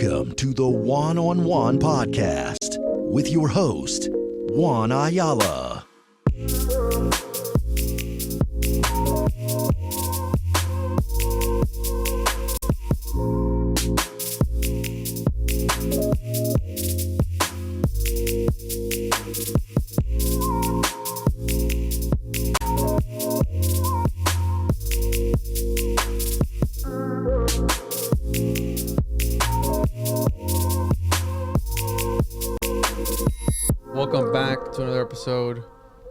Welcome to the One-on-One Podcast with your host, Juan Ayala. Welcome back to another episode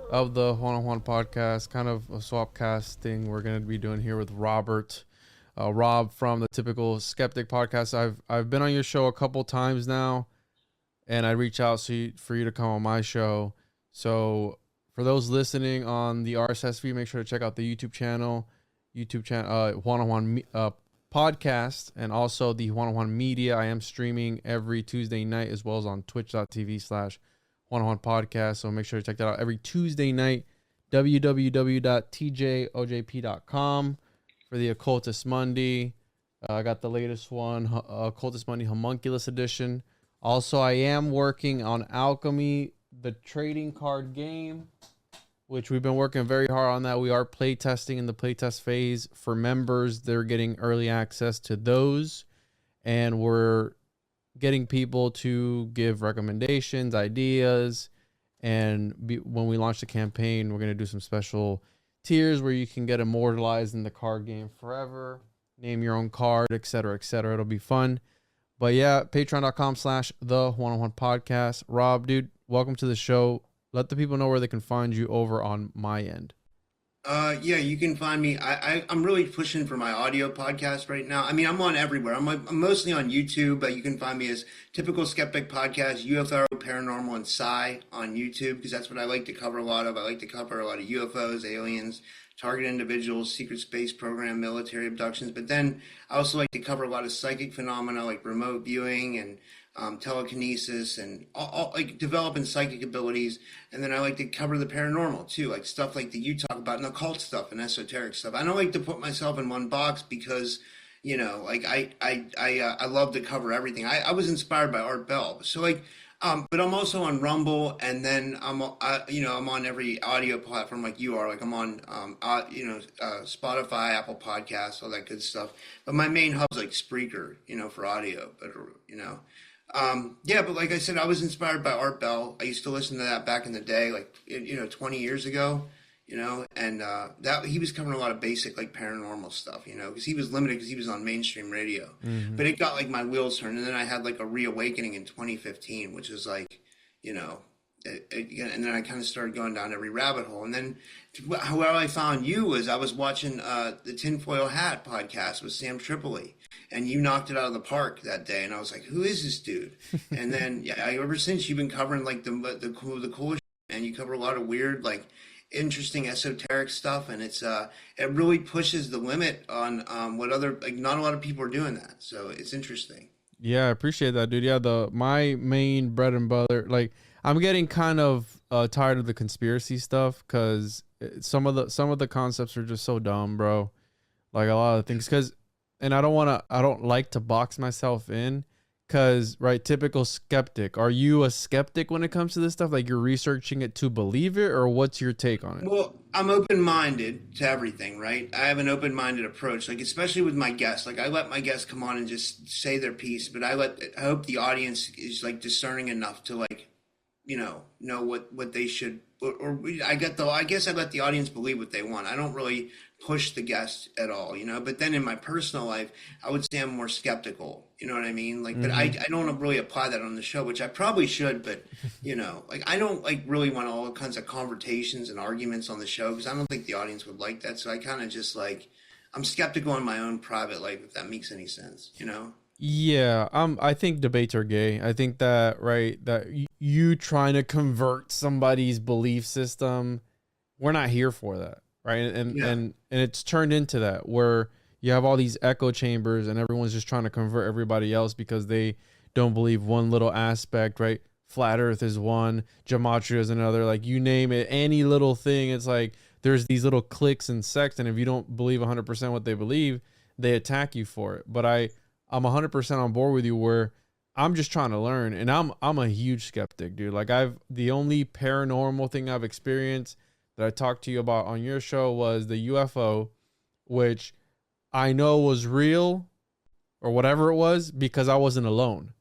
of the One-on-One Podcast, kind of a swap casting we're going to be doing here with Rob from the Typical Skeptic Podcast. I've been on your show a couple times now, and I reach out for you to come on my show. So for those listening on the RSS feed, make sure to check out the YouTube channel, One-on-One Podcast, and also the One-on-One Media. I am streaming every Tuesday night as well as on twitch.tv/One-on-One Podcast. So make sure to check that out every Tuesday night. www.tjojp.com for the Occultist Monday. I got the latest one, Occultist Monday Homunculus Edition. Also, I am working on Alchemy, the trading card game, which we've been working very hard on that. We are playtesting in the playtest phase for members. They're getting early access to those, and we're getting people to give recommendations, ideas, and when we launch the campaign, we're going to do some special tiers where you can get immortalized in the card game forever, name your own card, etc., etc. It'll be fun. But yeah, patreon.com/the One-on-One Podcast. Rob, dude, welcome to the show. Let the people know where they can find you over on my end. Yeah, you can find me. I'm really pushing for my audio podcast right now. I mean, I'm on everywhere. I'm mostly on YouTube, but you can find me as Typical Skeptic Podcast, UFO, Paranormal, and Psi on YouTube, because that's what I like to cover a lot of. I like to cover a lot of UFOs, aliens, target individuals, secret space program, military abductions. But then I also like to cover a lot of psychic phenomena like remote viewing and telekinesis and all like developing psychic abilities. And then I like to cover the paranormal too, like stuff like that you talk about and occult stuff and esoteric stuff. I don't like to put myself in one box because, you know, like I love to cover everything. I was inspired by Art Bell. So like, but I'm also on Rumble, and then I'm on every audio platform like you are. Like I'm on, Spotify, Apple Podcasts, all that good stuff. But my main hub's like Spreaker, for audio. But but like I said, I was inspired by Art Bell. I used to listen to that back in the day, like 20 years ago. And that he was covering a lot of basic like paranormal stuff, because he was limited because he was on mainstream radio. Mm-hmm. But it got like my wheels turned, and then I had like a reawakening in 2015, which was like, and then I kind of started going down every rabbit hole. And then how I found you was I was watching the Tinfoil Hat podcast with Sam Tripoli, and you knocked it out of the park that day. And I was like, who is this dude? And then ever since you've been covering like the coolest, and you cover a lot of weird like interesting esoteric stuff, and it's it really pushes the limit on what other like not a lot of people are doing that, so it's interesting. Yeah, I appreciate that, dude. Yeah, my main bread and butter, like I'm getting kind of tired of the conspiracy stuff because some of the concepts are just so dumb, bro. Like a lot of things, and I don't like to box myself in. Because, right, typical skeptic. Are you a skeptic when it comes to this stuff? Like, you're researching it to believe it, or what's your take on it? Well, I'm open-minded to everything, right? I have an open-minded approach, like, especially with my guests. Like, I let my guests come on and just say their piece, but I hope the audience is, like, discerning enough to, like, know what they should, I guess I let the audience believe what they want. I don't really push the guests at all, but then in my personal life, I would say I'm more skeptical, you know what I mean? Like, but I don't really apply that on the show, which I probably should, but like, I don't like really want all kinds of confrontations and arguments on the show, because I don't think the audience would like that. So I kind of just like, I'm skeptical in my own private life, if that makes any sense, Yeah, I think debates are gay. I think that, right, that you trying to convert somebody's belief system, we're not here for that, right? And it's turned into that where you have all these echo chambers and everyone's just trying to convert everybody else because they don't believe one little aspect, right? Flat Earth is one, gematria is another, like you name it, any little thing, it's like there's these little cliques and sects, and if you don't believe 100% what they believe, they attack you for it. But I'm 100% on board with you where I'm just trying to learn, and I'm a huge skeptic, dude. Like the only paranormal thing I've experienced that I talked to you about on your show was the UFO, which I know was real or whatever it was because I wasn't alone.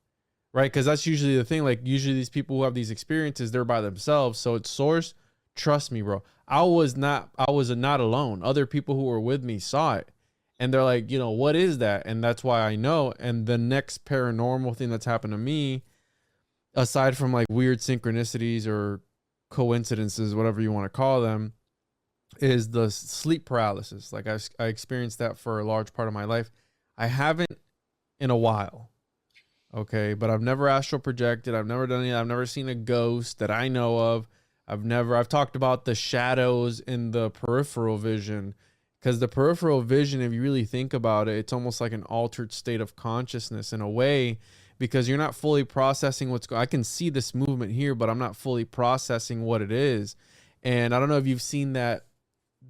Right? Because that's usually the thing. Like usually these people who have these experiences, they're by themselves. So it's source. Trust me, bro. I was not alone. Other people who were with me saw it. And they're like, what is that? And that's why I know. And the next paranormal thing that's happened to me, aside from like weird synchronicities or coincidences, whatever you want to call them, is the sleep paralysis. Like I experienced that for a large part of my life. I haven't in a while. Okay, but I've never astral projected. I've never done any. I've never seen a ghost that I know of. I've talked about the shadows in the peripheral vision, because the peripheral vision, if you really think about it, it's almost like an altered state of consciousness in a way, because you're not fully processing what's going. I can see this movement here, but I'm not fully processing what it is. And I don't know if you've seen that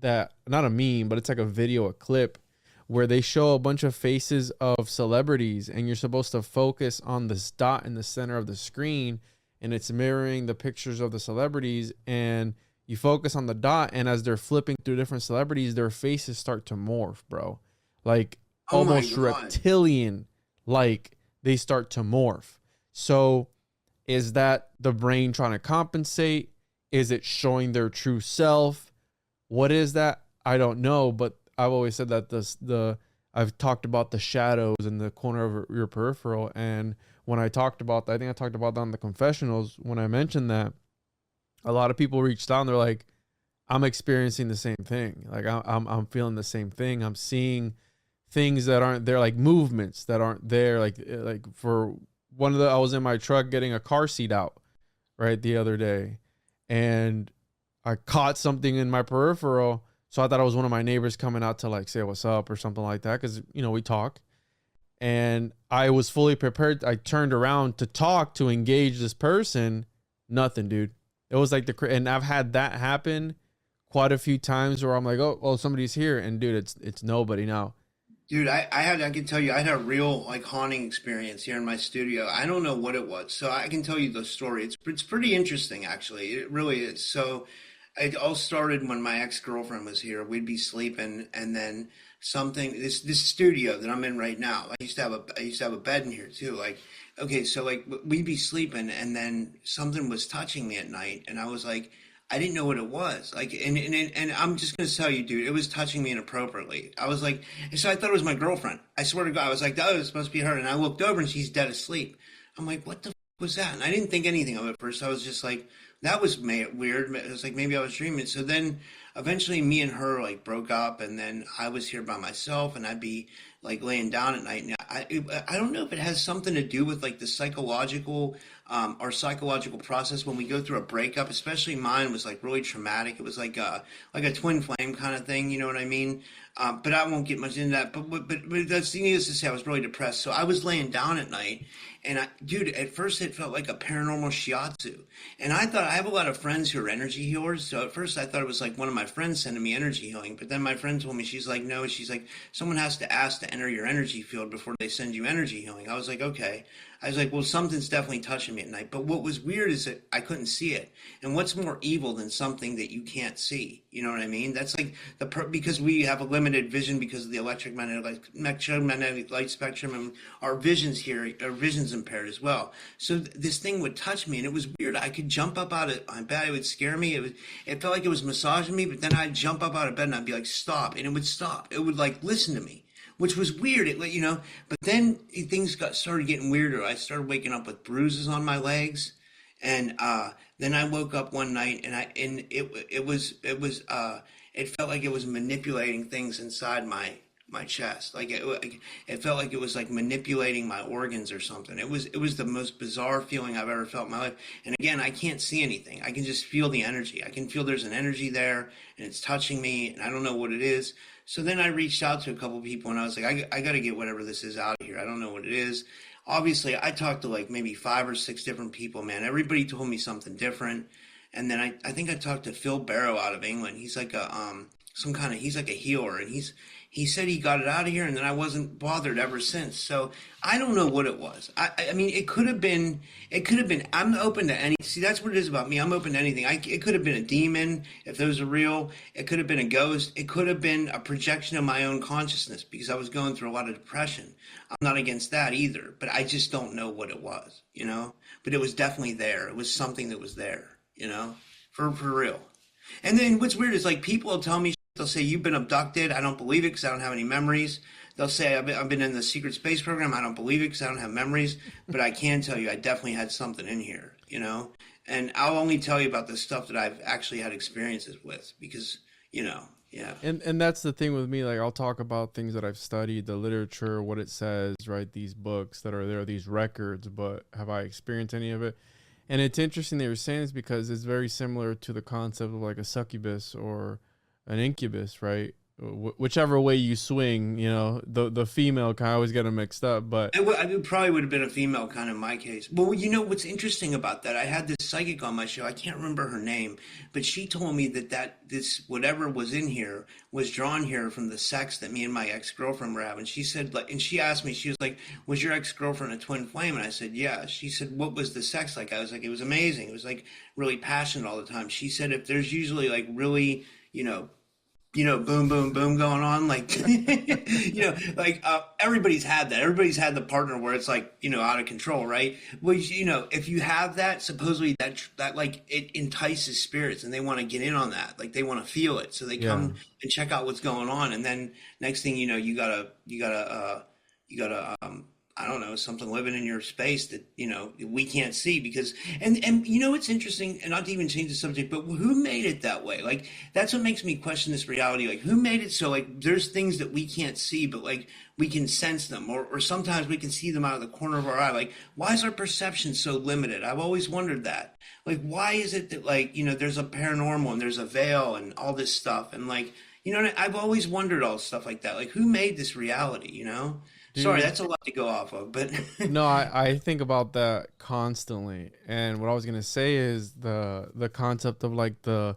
not a meme, but it's like a video, a clip, where they show a bunch of faces of celebrities, and you're supposed to focus on this dot in the center of the screen, and it's mirroring the pictures of the celebrities, and you focus on the dot, and as they're flipping through different celebrities, their faces start to morph, bro. Like almost reptilian, like they start to morph. So is that the brain trying to compensate? Is it showing their true self? What is that? I don't know, but I've always said that I've talked about the shadows in the corner of your peripheral, and when I talked about that, I think I talked about that on the confessionals. When I mentioned that, a lot of people reached out and they're like, "I'm experiencing the same thing. Like I'm feeling the same thing. I'm seeing things that aren't there, like movements that aren't there. Like for one of I was in my truck getting a car seat out, right, the other day, and I caught something in my peripheral." So I thought it was one of my neighbors coming out to like say what's up or something like that, because we talk, and I was fully prepared. I turned around to talk, to engage this person. Nothing, dude. It was like and I've had that happen quite a few times where I'm like, oh, somebody's here, and dude, it's nobody now. Dude, I can tell you, I had a real like haunting experience here in my studio. I don't know what it was, so I can tell you the story. It's pretty interesting, actually. It really is. So it all started when my ex-girlfriend was here. We'd be sleeping, and then this studio that I'm in right now, I used to have a bed in here too. Like, okay, so like we'd be sleeping, and then something was touching me at night, and I was like, I didn't know what it was. Like, and I'm just gonna tell you, dude, it was touching me inappropriately. I was like, so I thought it was my girlfriend. I swear to God, I was like, oh, it's supposed to be her. And I looked over, and she's dead asleep. I'm like, what the was that? And I didn't think anything of it at first. I was just like, that was weird. It was like maybe I was dreaming. So then eventually me and her like broke up, and then I was here by myself, and I'd be like laying down at night. And I don't know if it has something to do with like the psychological our psychological process when we go through a breakup. Especially mine was like really traumatic. It was like a twin flame kind of thing. You know what I mean? But I won't get much into that. But that's needless to say, I was really depressed. So I was laying down at night, and dude, at first it felt like a paranormal shiatsu. And I thought, I have a lot of friends who are energy healers. So at first I thought it was like one of my friends sending me energy healing. But then my friend told me, she's like, no, she's like, someone has to ask to enter your energy field before they send you energy healing. I was like, okay. I was like, well, something's definitely touching me at night. But what was weird is that I couldn't see it. And what's more evil than something that you can't see? You know what I mean? That's like because we have a limited vision because of the electromagnetic light spectrum, and our vision's impaired as well. So this thing would touch me, and it was weird. I could jump up out of my bed. It would scare me. It felt like it was massaging me, but then I'd jump up out of bed and I'd be like, stop. And it would stop. It would like listen to me, which was weird. But then things started getting weirder. I started waking up with bruises on my legs, and then I woke up one night, and it felt like it was manipulating things inside my chest. Like it felt like it was like manipulating my organs or something. It was the most bizarre feeling I've ever felt in my life. And again, I can't see anything. I can just feel the energy. I can feel there's an energy there, and it's touching me, and I don't know what it is. So then I reached out to a couple people, and I was like, I got to get whatever this is out of here. I don't know what it is. Obviously, I talked to like maybe 5 or 6 different people, man. Everybody told me something different. And then I think I talked to Phil Barrow out of England. He's like he's like a healer, and he said he got it out of here, and then I wasn't bothered ever since. So I don't know what it was. I mean, it could have been. I'm open to any. See, that's what it is about me. I'm open to anything. It could have been a demon if those are real. It could have been a ghost. It could have been a projection of my own consciousness because I was going through a lot of depression. I'm not against that either, but I just don't know what it was, you know. But it was definitely there. It was something that was there, you know, for real. And then what's weird is like people will tell me, they'll say, you've been abducted. I don't believe it because I don't have any memories. They'll say, I've been in the secret space program. I don't believe it because I don't have memories. But I can tell you, I definitely had something in here, you know? And I'll only tell you about the stuff that I've actually had experiences with because, you know, yeah. And that's the thing with me. Like, I'll talk about things that I've studied, the literature, what it says, right? These books that are there, these records, but have I experienced any of it? And it's interesting that you're saying this because it's very similar to the concept of like a succubus or an incubus, right? Whichever way you swing, you know, the female kind of always get them mixed up, but It probably would have been a female kind in my case. Well, you know what's interesting about that? I had this psychic on my show. I can't remember her name, but she told me that this whatever was in here was drawn here from the sex that me and my ex-girlfriend were having. She said, like, and she asked me, she was like, "Was your ex-girlfriend a twin flame?" And I said, "Yeah." She said, "What was the sex like?" I was like, "It was amazing. It was like really passionate all the time." She said, "If there's usually like really, boom, boom, boom going on. Like, everybody's had that. Everybody's had the partner where it's like, out of control, right? Well, if you have that, supposedly that like it entices spirits and they want to get in on that. Like they want to feel it. So they come and check out what's going on. And then next thing you know, you gotta I don't know, something living in your space that, we can't see because, and it's interesting, and not to even change the subject, but who made it that way? Like, that's what makes me question this reality. Like, who made it so, like, there's things that we can't see, but, like, we can sense them, or sometimes we can see them out of the corner of our eye. Like, why is our perception so limited? I've always wondered that. Like, why is it that, like, there's a paranormal and there's a veil and all this stuff, and, like, I've always wondered all stuff like that. Like, who made this reality, Dude, sorry, that's a lot to go off of, but no, I think about that constantly. And what I was gonna say is the concept of like the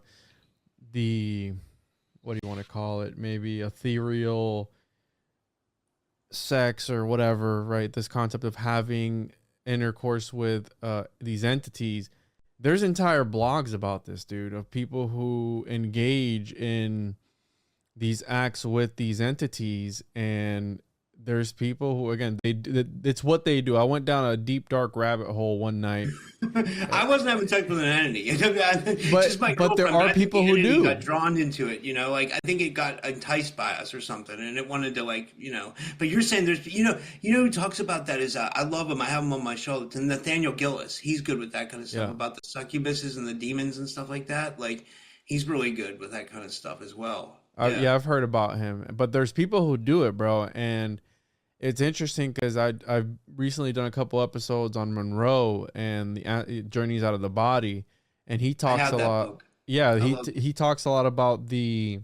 what do you want to call it? Maybe ethereal sex or whatever, right? This concept of having intercourse with these entities. There's entire blogs about this, dude, of people who engage in these acts with these entities, and there's people who, again, it's what they do. I went down a deep, dark rabbit hole one night. I wasn't having sex with an entity. But there are people who do. Got drawn into it, Like, I think it got enticed by us or something, and it wanted to, like, But you're saying there's, who talks about that is, I love him. I have him on my show. Nathaniel Gillis. He's good with that kind of stuff, about the succubuses and the demons and stuff like that. Like, he's really good with that kind of stuff as well. I've heard about him. But there's people who do it, bro, and it's interesting because I've recently done a couple episodes on Monroe and the journeys out of the body, and he talks a lot. Book. Yeah, he talks a lot about these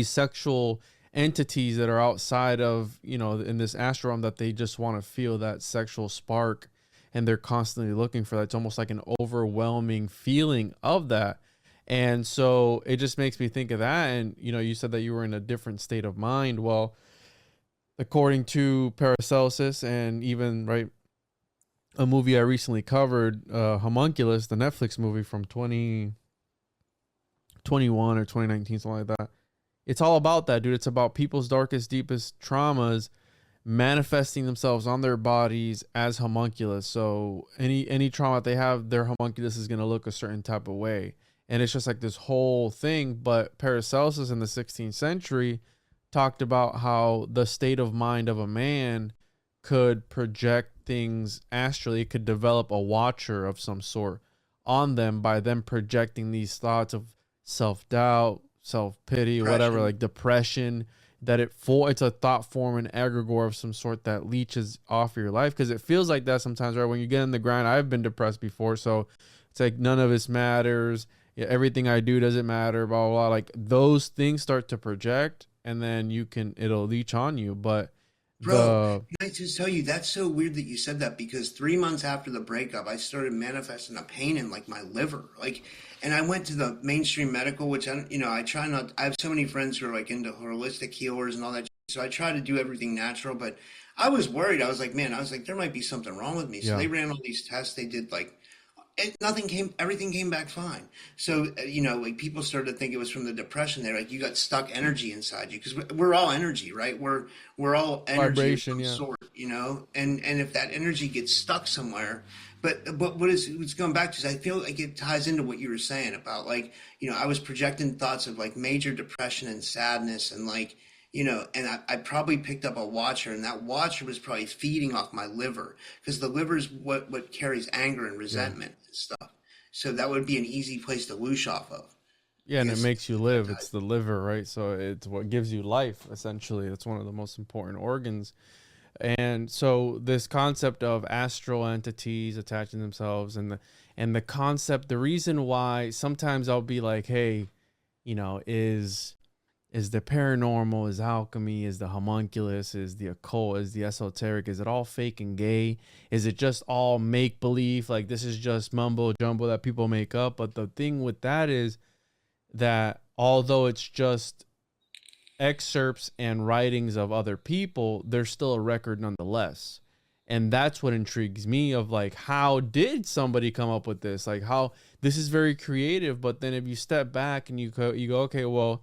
sexual entities that are outside of, in this astral realm, that they just want to feel that sexual spark, and they're constantly looking for that. It's almost like an overwhelming feeling of that. And so it just makes me think of that. And, you said that you were in a different state of mind. Well, according to Paracelsus, and even a movie I recently covered, Homunculus, the Netflix movie from 2021 or 2019, something like that. It's all about that, dude. It's about people's darkest, deepest traumas manifesting themselves on their bodies as homunculus. So any trauma that they have, their homunculus is going to look a certain type of way. And it's just like this whole thing. But Paracelsus in the 16th century talked about how the state of mind of a man could project things astrally. It could develop a watcher of some sort on them by them projecting these thoughts of self-doubt, self-pity, whatever, like depression, that it's a thought form, an egregore of some sort that leeches off your life. Because it feels like that sometimes, right? When you get in the grind, I've been depressed before, so it's like none of this matters. Everything I do doesn't matter, blah, blah, blah. Like those things start to project, and then it'll leech on you. But Bro, the can I just tell you, that's so weird that you said that because 3 months after the breakup, I started manifesting a pain in like my liver. Like, and I went to the mainstream medical, which I try not, I have so many friends who are like into holistic healers and all that. So I try to do everything natural, but I was worried. I was like, man, I was like, there might be something wrong with me. So yeah. they ran all these tests. They did like nothing came, everything came back fine. So like people started to think it was from the depression. They're like, you got stuck energy inside you because we're all energy, right? We're all energy of Vibration, some yeah. sort, and if that energy gets stuck somewhere. But what's going back to is I feel like it ties into what you were saying about like, I was projecting thoughts of like major depression and sadness and like, and I probably picked up a watcher, and that watcher was probably feeding off my liver because the liver is what carries anger and Yeah. resentment and stuff. So that would be an easy place to loosh off of. Yeah, I and it guess makes you live. It's the liver, right? So it's what gives you life, essentially. It's one of the most important organs. And so this concept of astral entities attaching themselves and the concept, the reason why sometimes I'll be like, hey, is the paranormal, is alchemy, is the homunculus, is the occult, is the esoteric, is it all fake and gay? Is it just all make believe? Like this is just mumbo jumbo that people make up. But the thing with that is that although it's just excerpts and writings of other people, there's still a record nonetheless. And that's what intrigues me of like, how did somebody come up with this? Like how this is very creative, but then if you step back and you go, okay, well,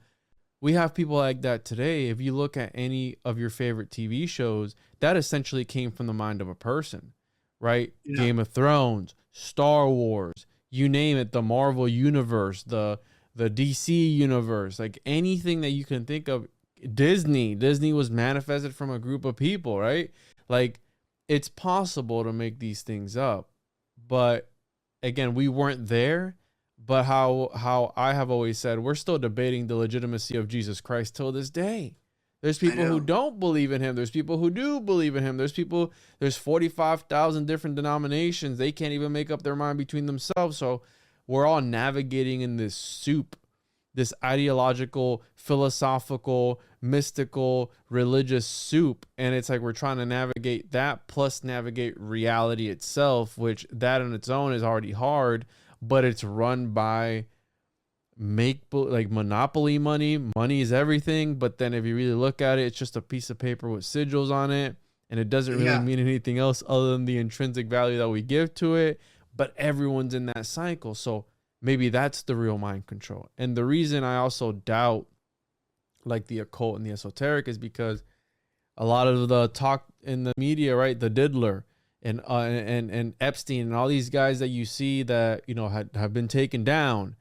we have people like that today. If you look at any of your favorite TV shows, that essentially came from the mind of a person, right? Yeah. Game of Thrones, Star Wars, you name it, the Marvel universe, the DC universe, like anything that you can think of. Disney was manifested from a group of people, right? Like it's possible to make these things up, but again, we weren't there. But how I have always said, we're still debating the legitimacy of Jesus Christ till this day. There's people who don't believe in him. There's people who do believe in him. There's 45,000 different denominations. They can't even make up their mind between themselves. So we're all navigating in this soup, this ideological, philosophical, mystical, religious soup. And it's like we're trying to navigate that plus navigate reality itself, which that on its own is already hard. But it's run by like monopoly money. Money is everything. But then if you really look at it, it's just a piece of paper with sigils on it. And it doesn't really mean anything else other than the intrinsic value that we give to it. But everyone's in that cycle. So maybe that's the real mind control. And the reason I also doubt like the occult and the esoteric is because a lot of the talk in the media, right? The diddler. And Epstein and all these guys that you see that have been taken down,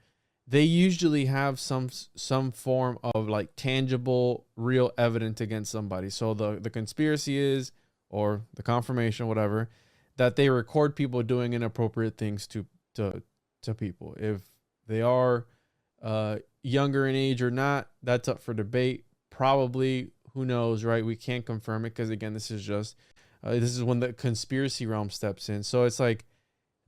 they usually have some form of like tangible, real evidence against somebody. So the conspiracy is, or the confirmation, whatever, that they record people doing inappropriate things to people. If they are younger in age or not, that's up for debate. Probably, who knows, right? We can't confirm it because again, this is when the conspiracy realm steps in. So it's like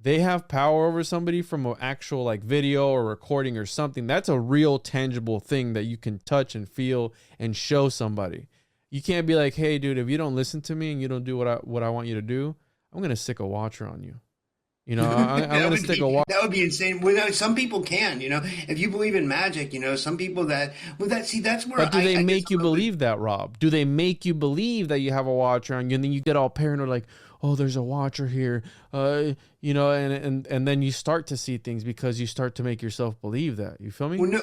they have power over somebody from an actual like video or recording or something. That's a real tangible thing that you can touch and feel and show somebody. You can't be like, hey, dude, if you don't listen to me and you don't do what I want you to do, I'm going to stick a watcher on you. I'm going to stick a watcher. That would be insane. Well, some people can, if you believe in magic, some people that's where. But do they make you believe that, Rob? Do they make you believe that you have a watcher on you, and then you get all paranoid, like, oh, there's a watcher here, and then you start to see things because you start to make yourself believe that. You feel me? Well, no,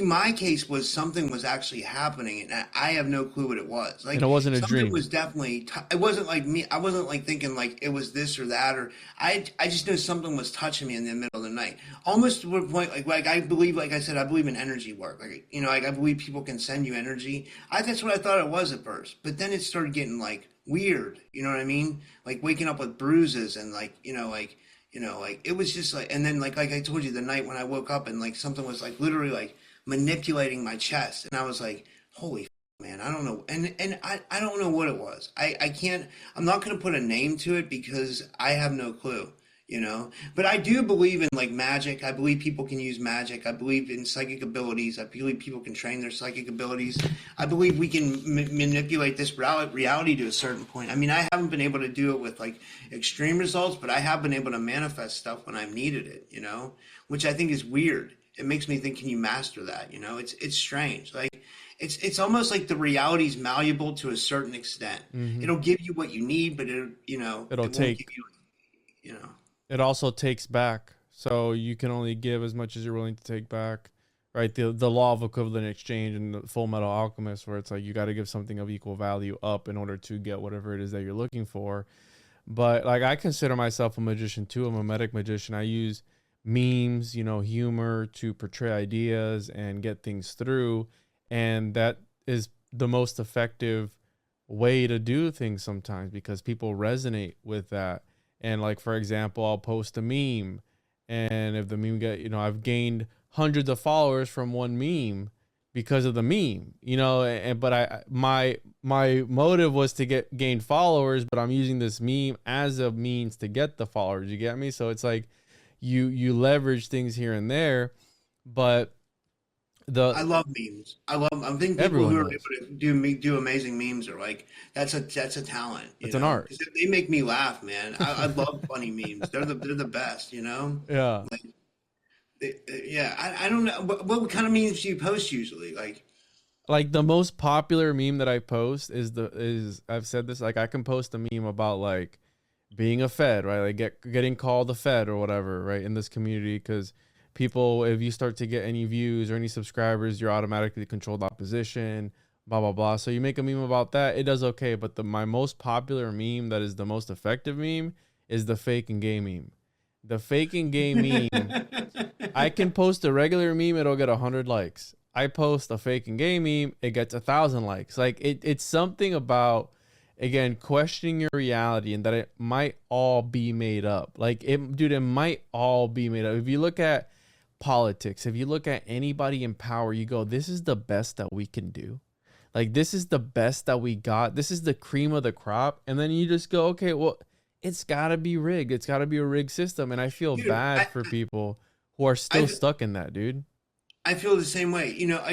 my case was something was actually happening, and I have no clue what it was. Like, and it wasn't a dream. It was definitely. It wasn't like me. I wasn't like thinking like it was this or that, or I just knew something was touching me in the middle of the night. Almost to the point like I believe, like I said, I believe in energy work. Like like I believe people can send you energy. That's what I thought it was at first, but then it started getting like weird. You know what I mean? Like waking up with bruises and like it was just like, and then like I told you the night when I woke up and like something was like literally like manipulating my chest, and I was like, holy man, I don't know, and I don't know what it was. I'm not gonna put a name to it because I have no clue. you know. But I do believe in like magic. I believe people can use magic. I believe in psychic abilities. I believe people can train their psychic abilities. I believe we can manipulate this reality to a certain point. I mean, I haven't been able to do it with like extreme results, but I have been able to manifest stuff when I've needed it, you know, which I think is weird. It makes me think, can you master that? You know, it's strange. Like it's almost like the reality's malleable to a certain extent. It'll give you what you need, but It'll won't take, give you, you know. it also takes back. So you can only give as much as you're willing to take back, right? The law of equivalent exchange and the Full Metal Alchemist, where it's like you got to give something of equal value up in order to get whatever it is that you're looking for. But like I consider myself a magician too. I'm a medic magician. I use memes, you know, humor to portray ideas and get things through. And that is the most effective way to do things sometimes because people resonate with that. And like, for example, I'll post a meme and if the meme I've gained hundreds of followers from one meme because of the meme, you know, but my motive was to gain followers, but I'm using this meme as a means to get the followers. You get me? So it's like you leverage things here and there, but I love memes. I think people who are able to do amazing memes are like that's a talent. It's an art. They make me laugh, man. I love funny memes. They're the best, you know. Yeah. Like, I don't know. What kind of memes do you post usually? Like the most popular meme that I post is I've said this, like I can post a meme about like being a Fed, right? Like getting called a Fed or whatever, right? In this community, because people, if you start to get any views or any subscribers, you're automatically controlled opposition, blah, blah, blah. So you make a meme about that, it does okay. But my most popular meme that is the most effective meme is the fake and gay meme. The fake and gay meme, I can post a regular meme, it'll get 100 likes. I post a fake and gay meme, it gets 1,000 likes. Like it's something about, again, questioning your reality and that it might all be made up. Like it might all be made up. If you look at politics, if you look at anybody in power, you go, this is the best that we can do. Like this is the best that we got. This is the cream of the crop. And then you just go, okay, well, it's gotta be rigged. It's gotta be a rigged system. And I feel bad for people who are still stuck in that, dude. I feel the same way. You know,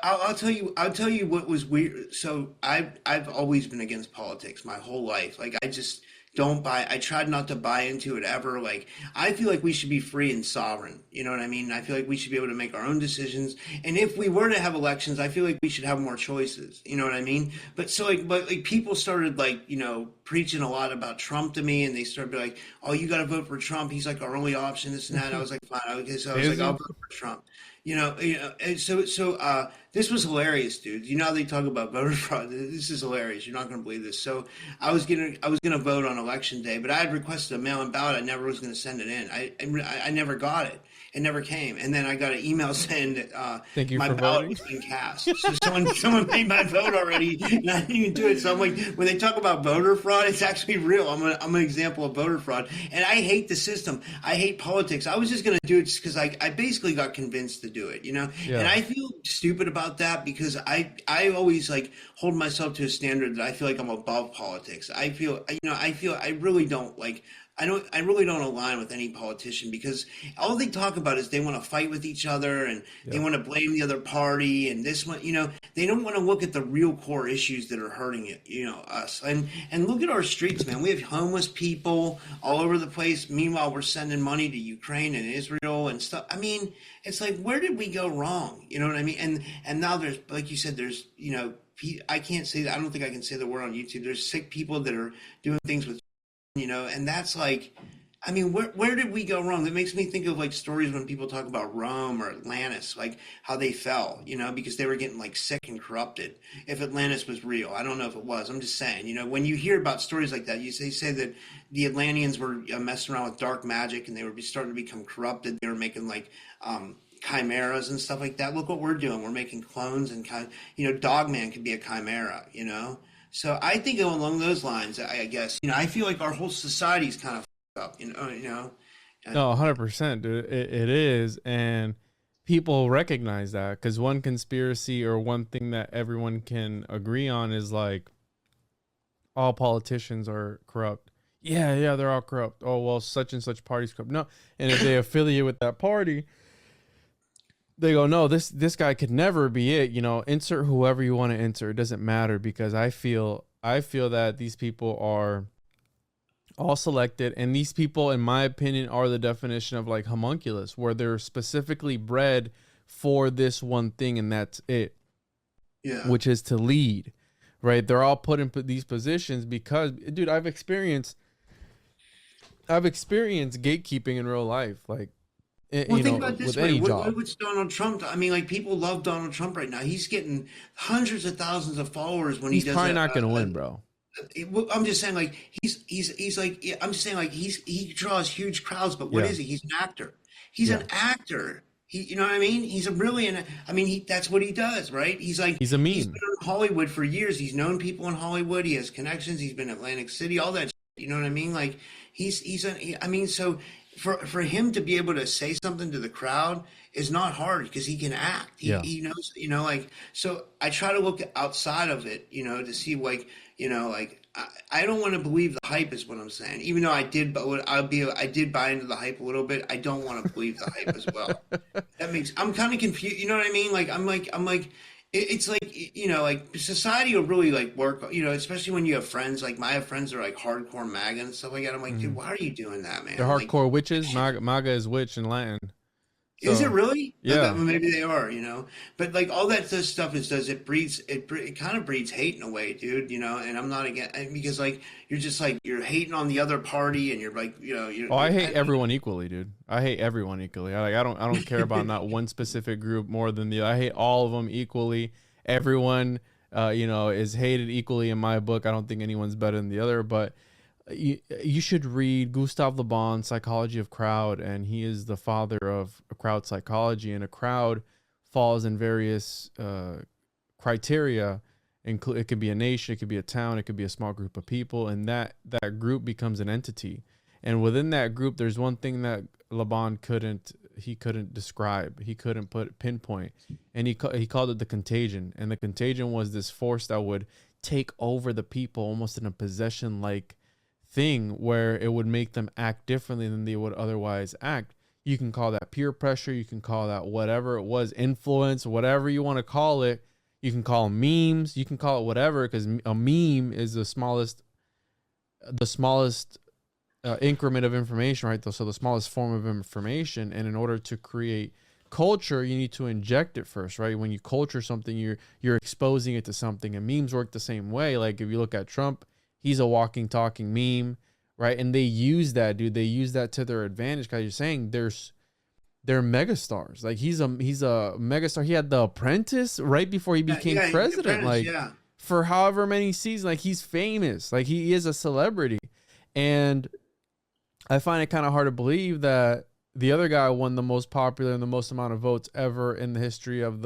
I'll tell you what was weird. So I've always been against politics my whole life. Like I just I tried not to buy into it ever. Like I feel like we should be free and sovereign. You know what I mean? I feel like we should be able to make our own decisions. And if we were to have elections, I feel like we should have more choices. You know what I mean? But people started like, you know, preaching a lot about Trump to me, and they started be like, "Oh, you got to vote for Trump. He's like our only option." This and that. I was like, "Fine." I was like, "I'll vote for Trump." You know. And so this was hilarious, dude. You know how they talk about voter fraud? This is hilarious. You're not going to believe this. So I was gonna vote on election day, but I had requested a mail-in ballot. I never was going to send it in. I never got it. It never came. And then I got an email saying that my ballot was being cast. So someone made my vote already, and I didn't even do it. So I'm like, when they talk about voter fraud, it's actually real. I'm an example of voter fraud, and I hate the system. I hate politics. I was just going to do it just because I basically got convinced to do it, you know. Yeah. And I feel stupid about that because I always like hold myself to a standard that I feel like I'm above politics. I really don't like. I really don't align with any politician because all they talk about is they want to fight with each other and they want to blame the other party and this one, you know, they don't want to look at the real core issues that are hurting it, you know, us. And look at our streets, man. We have homeless people all over the place. Meanwhile, we're sending money to Ukraine and Israel and stuff. I mean, it's like, where did we go wrong? You know what I mean? And now there's, like you said, there's, you know, I can't say that. I don't think I can say the word on YouTube. There's sick people that are doing things with, you know, and that's like, I mean, where did we go wrong? That makes me think of like stories when people talk about Rome or Atlantis, like how they fell, you know, because they were getting like sick and corrupted. If Atlantis was real, I don't know if it was. I'm just saying, you know, when you hear about stories like that, say that the Atlanteans were messing around with dark magic and they were starting to become corrupted. They were making like chimeras and stuff like that. Look what we're doing. We're making clones and you know, Dogman could be a chimera, you know. So I think along those lines, I guess, you know, I feel like our whole society's kind of up, you know. No, 100%, dude. It is, and people recognize that because one conspiracy or one thing that everyone can agree on is like all politicians are corrupt. Yeah, they're all corrupt. Oh, well, such and such party's corrupt. No, and if they affiliate with that party, they go, no, this guy could never be it. Insert whoever you want to insert. It doesn't matter, because I feel that these people are all selected, and these people, in my opinion, are the definition of like homunculus, where they're specifically bred for this one thing, and that's it. Yeah. Which is to lead, right? They're all put in these positions because, dude, I've experienced gatekeeping in real life, like, Well, think about it this with way. any job. What's Donald Trump? I mean, like, people love Donald Trump right now. He's getting hundreds of thousands of followers when He's he does probably that, not going to win, bro. I'm just saying, like, he's like, yeah, I'm just saying, like, he draws huge crowds, but what Yeah. is he? He's an actor. He's Yeah. an actor. You know what I mean? He's a brilliant. I mean, that's what he does, right? He's like, He's a meme. He's been in Hollywood for years. He's known people in Hollywood. He has connections. He's been in Atlantic City, all that. You know what I mean? Like, I mean, so for him to be able to say something to the crowd is not hard because he can act. Yeah. He knows, like, so I try to look outside of it, to see, like, like, I don't want to believe the hype is what I'm saying. Even though I did buy into the hype a little bit. I don't want to believe the hype as well. I'm kind of confused. You know what I mean? Like, I'm like, it's like, like society will really like work, especially when you have friends. Like, I have friends that are like hardcore MAGA and stuff like that. I'm like, dude, why are you doing that, man? They're Like, hardcore witches. MAGA is witch in Latin. is So, it really? yeah. Well, maybe they are, but like all that stuff it kind of breeds hate in a way, dude, and I'm not against, because like, you're just like, you're hating on the other party and you're like, I hate everyone equally, dude. I hate everyone equally. I don't care about not one specific group more than the other. I hate all of them equally. Everyone, is hated equally in my book. I don't think anyone's better than the other, but you should read Gustav Le Bon's Psychology of Crowd, and he is the father of crowd psychology. And a crowd falls in various criteria. It could be a nation, it could be a town, it could be a small group of people, and that group becomes an entity. And within that group, there's one thing that Le Bon couldn't describe. He couldn't pinpoint, and he called it the contagion. And the contagion was this force that would take over the people, almost in a possession like thing, where it would make them act differently than they would otherwise act. You can call that peer pressure, you can call that whatever it was, influence, whatever you want to call it. You can call them memes, you can call it whatever, because a meme is the smallest increment of information, right? So the smallest form of information. And in order to create culture, you need to inject it first, right? When you culture something, you're exposing it to something. And memes work the same way. Like, if you look at Trump, he's a walking, talking meme, right? And they use that, dude. They use that to their advantage, because you're saying they're megastars. Like, he's a megastar. He had The Apprentice right before he became president. Like, for however many seasons, like, he's famous. Like, he is a celebrity. And I find it kind of hard to believe that the other guy won the most popular and the most amount of votes ever in the history of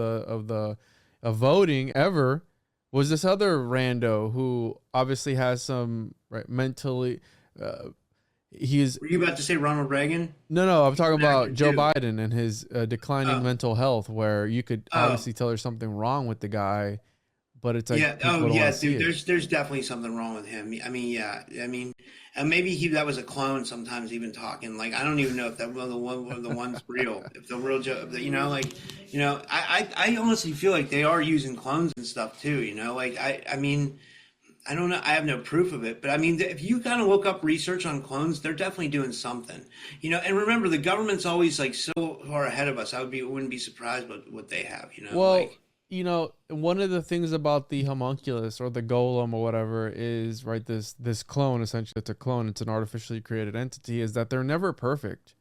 voting ever. Was this other rando who obviously has some mentally. Were you about to say Ronald Reagan? No, I'm talking about Joe Biden and his declining mental health, where you could obviously tell there's something wrong with the guy, but it's like, dude, there's definitely something wrong with him. I mean, and maybe that was a clone. Sometimes even talking, like, I don't even know if that the one's real. If the real Joe, I honestly feel like they are using clones and stuff too. Like, I mean, I don't know. I have no proof of it, but I mean, if you kind of look up research on clones, they're definitely doing something, And remember, the government's always like so far ahead of us. Wouldn't be surprised by what they have, Well, one of the things about the homunculus or the golem or whatever is, right, this clone, essentially, it's a clone, it's an artificially created entity, is that they're never perfect.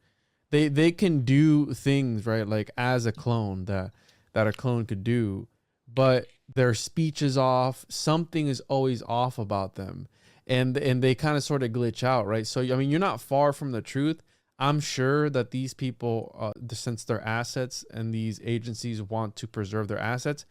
They can do things, right, like as a clone that a clone could do, but their speech is off. Something is always off about them, and they kind of sort of glitch out, right? So, I mean, you're not far from the truth. I'm sure that these people, since they're assets and these agencies want to preserve their assets,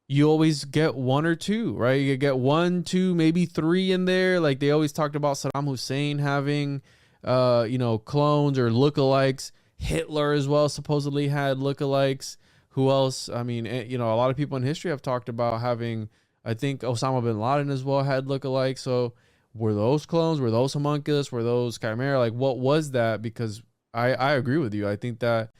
you always get one or two, right? You get 1, 2, maybe 3 in there. Like, they always talked about Saddam Hussein having, clones or lookalikes. Hitler as well supposedly had lookalikes. Who else? I mean, a lot of people in history have talked about having, I think Osama bin Laden as well had lookalikes. So were those clones? Were those homunculus? Were those chimera? Like, what was that? Because I agree with you. I think that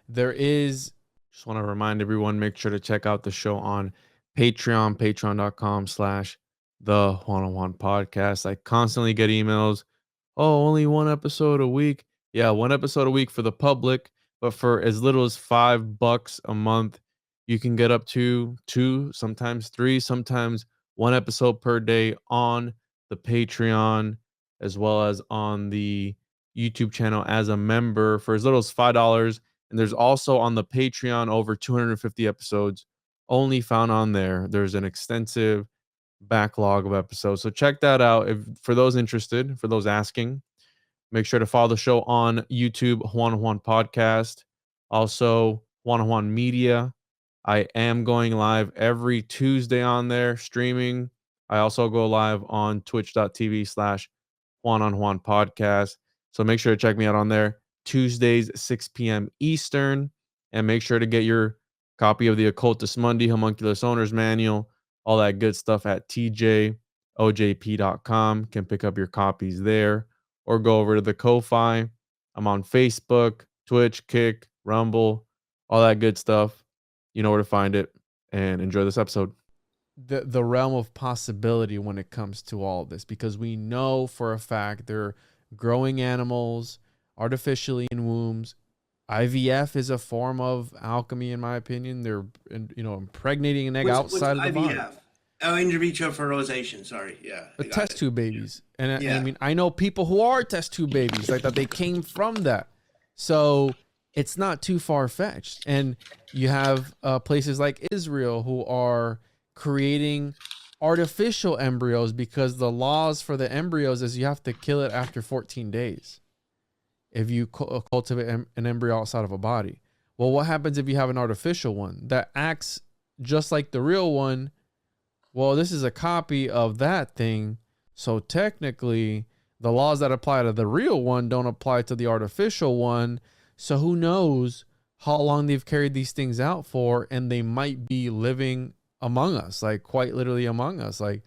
there is. Just want to remind everyone, make sure to check out the show on Patreon, patreon.com/the One-on-One podcast. I constantly get emails. Oh, only one episode a week. Yeah, one episode a week for the public, but for as little as $5 a month, you can get up to 2, sometimes 3, sometimes one episode per day on the Patreon, as well as on the YouTube channel as a member for as little as $5. And there's also on the Patreon over 250 episodes only found on there. There's an extensive backlog of episodes. So check that out. If for those interested, for those asking, make sure to follow the show on YouTube, One Podcast. Also, One Media. I am going live every Tuesday on there streaming. I also go live on twitch.tv/One Podcast. So make sure to check me out on there Tuesdays, 6 p.m. Eastern. And make sure to get your copy of the Occultus Mundi Homunculus Owner's Manual, all that good stuff at tjojp.com. Can pick up your copies there or go over to the Ko-Fi. I'm on Facebook, Twitch, Kick, Rumble, all that good stuff. You know where to find it. And enjoy this episode. The realm of possibility when it comes to all this, because we know for a fact they're growing animals artificially in wombs. IVF is a form of alchemy, in my opinion. They're, impregnating an egg outside of the body. Oh, in vitro fertilization. Sorry, yeah. Test tube babies, and yeah. I mean, I know people who are test tube babies, like that. They came from that, so it's not too far fetched. And you have places like Israel who are creating artificial embryos because the laws for the embryos is you have to kill it after 14 days. If you cultivate an embryo outside of a body. Well, what happens if you have an artificial one that acts just like the real one? Well, this is a copy of that thing. So technically, the laws that apply to the real one don't apply to the artificial one. So who knows how long they've carried these things out for, and they might be living among us, like quite literally among us. Like,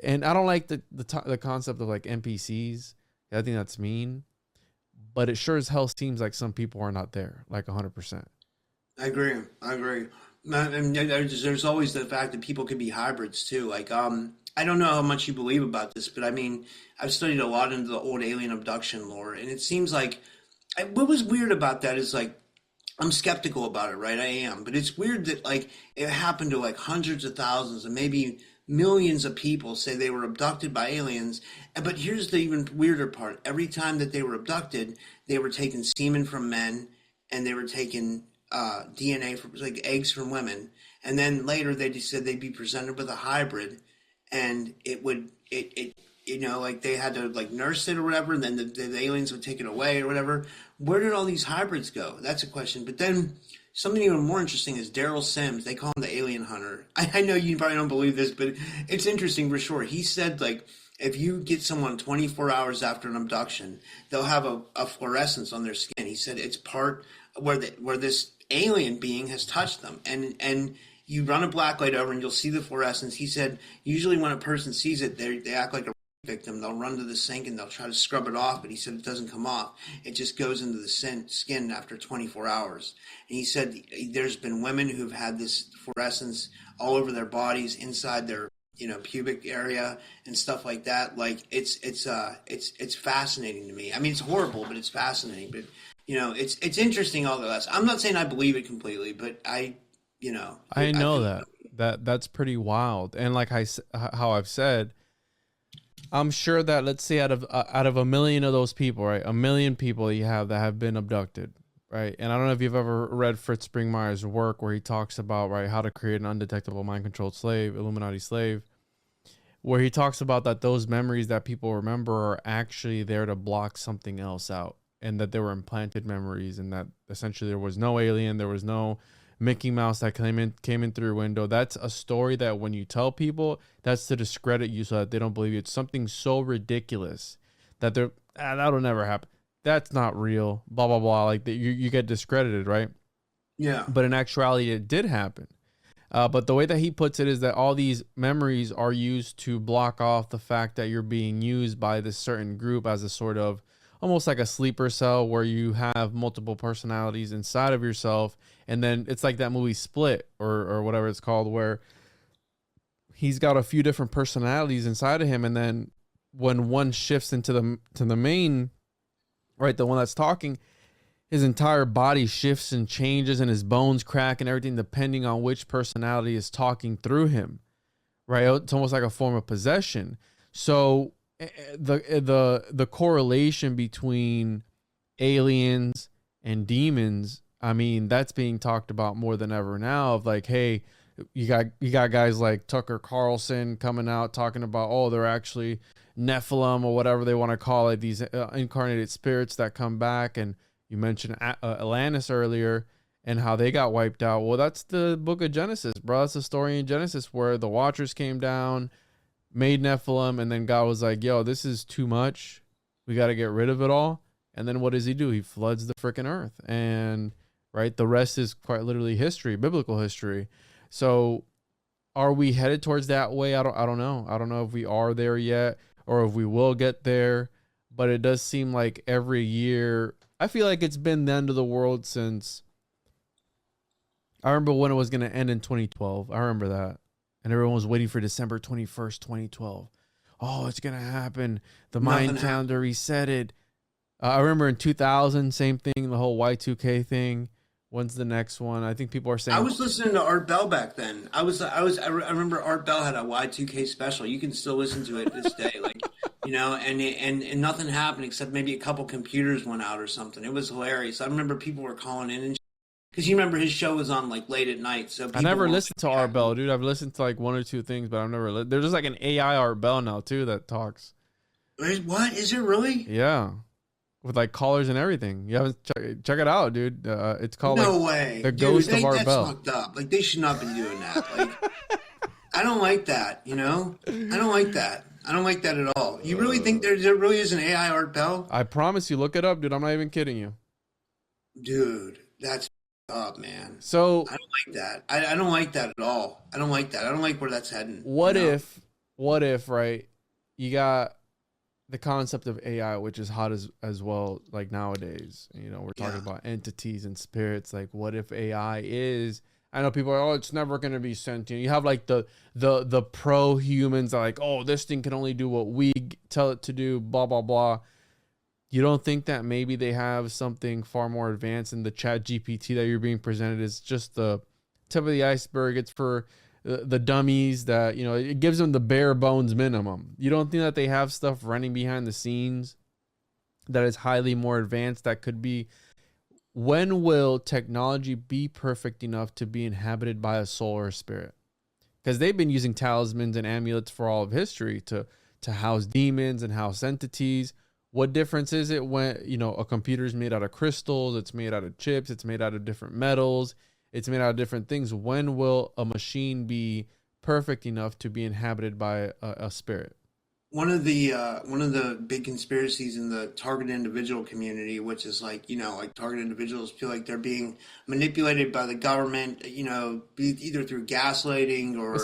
and I don't like the concept of like NPCs. I think that's mean. But it sure as hell seems like some people are not there, like 100%. I agree. And there's always the fact that people could be hybrids too. Like, I don't know how much you believe about this, but I mean, I've studied a lot into the old alien abduction lore, and it seems like what was weird about that is like, I'm skeptical about it, right? I am, but it's weird that like it happened to like hundreds of thousands and maybe millions of people say they were abducted by aliens. But here's the even weirder part. Every time that they were abducted, they were taking semen from men, and they were taking DNA from like eggs from women. And then later they just said they'd be presented with a hybrid, and it like they had to like nurse it or whatever. And then the aliens would take it away or whatever. Where did all these hybrids go? That's a question. But then something even more interesting is Daryl Sims. They call him the alien hunter. I know you probably don't believe this, but it's interesting for sure. He said, like, if you get someone 24 hours after an abduction, they'll have a fluorescence on their skin. He said it's part where this alien being has touched them. And you run a black light over and you'll see the fluorescence. He said usually when a person sees it, they act like a victim. They'll run to the sink and they'll try to scrub it off, but he said it doesn't come off. It just goes into the skin after 24 hours. And he said there's been women who've had this fluorescence all over their bodies, inside their pubic area and stuff like that. Like it's fascinating to me. I mean, it's horrible, but it's fascinating. But it's interesting all the less. I'm not saying I believe it completely, but I know that's pretty wild. And like how I've said, I'm sure that, let's say out of a million of those people, right? A million people you have that have been abducted, right? And I don't know if you've ever read Fritz Springmeier's work where he talks about, right, how to create an undetectable mind-controlled slave, Illuminati slave, where he talks about that those memories that people remember are actually there to block something else out, and that they were implanted memories, and that essentially there was no alien, there was no Mickey Mouse that came in through your window. That's a story that when you tell people, that's to discredit you so that they don't believe you. It's something so ridiculous that that'll never happen. That's not real. Blah blah blah. Like that, you get discredited, right? Yeah. But in actuality, it did happen. But the way that he puts it is that all these memories are used to block off the fact that you're being used by this certain group as a sort of almost like a sleeper cell where you have multiple personalities inside of yourself. And then it's like that movie Split or whatever it's called, where he's got a few different personalities inside of him. And then when one shifts into the main, right, the one that's talking, his entire body shifts and changes and his bones crack and everything depending on which personality is talking through him, right? It's almost like a form of possession. So the correlation between aliens and demons, I mean, that's being talked about more than ever now, of like, hey, you got guys like Tucker Carlson coming out talking about, oh, they're actually Nephilim or whatever they want to call it, these incarnated spirits that come back. And you mentioned Atlantis earlier and how they got wiped out. Well, that's the book of Genesis, bro. That's the story in Genesis where the Watchers came down, made Nephilim, and then God was like, yo, this is too much. We got to get rid of it all. And then what does he do? He floods the freaking earth. And, right, the rest is quite literally history, biblical history. So are we headed towards that way? I don't know. I don't know if we are there yet or if we will get there. But it does seem like every year, I feel like it's been the end of the world since, I remember when it was going to end in 2012. I remember that. And everyone was waiting for December 21st, 2012. Oh, it's going to happen. The Mayan calendar reset. I remember in 2000, same thing, the whole Y2K thing. When's the next one? I think people are saying. I was listening to Art Bell back then. I remember Art Bell had a Y2K special. You can still listen to it this day, like, you know, and nothing happened except maybe a couple computers went out or something. It was hilarious. I remember people were calling in and because you remember his show was on like late at night. So I never listened to Art Bell, dude. I've listened to like one or two things, but I've never. There's just like an AI Art Bell now too that talks. What is it really? Yeah. With like callers and everything. You haven't check it out, dude. It's called No way. The Ghost of Art That's Bell. fucked up. Like they should not be doing that. Like I don't like that, you know? I don't like that. I don't like that at all. You really think there really is an AI Art Bell? I promise you, look it up, dude. I'm not even kidding you. Dude, that's up, man. So I don't like that. I don't like that at all. I don't like that. I don't like where that's heading. What if, right, you got the concept of AI, which is hot as well, like nowadays, you know, we're talking about entities and spirits. Like, what if AI is, I know people are, oh, it's never going to be sentient. You have like the pro humans are like, oh, this thing can only do what we tell it to do, blah, blah, blah. You don't think that maybe they have something far more advanced in the chat GPT that you're being presented is just the tip of the iceberg? It's for the dummies that, you know, it gives them the bare bones minimum. You don't think that they have stuff running behind the scenes that is highly more advanced that could be, when will technology be perfect enough to be inhabited by a soul or a spirit? Because they've been using talismans and amulets for all of history to house demons and house entities. What difference is it when, you know, a computer is made out of crystals, it's made out of chips, it's made out of different metals, it's made out of different things. When will a machine be perfect enough to be inhabited by a spirit? One of the big conspiracies in the target individual community, which is like, you know, like target individuals feel like they're being manipulated by the government, you know, either through gaslighting or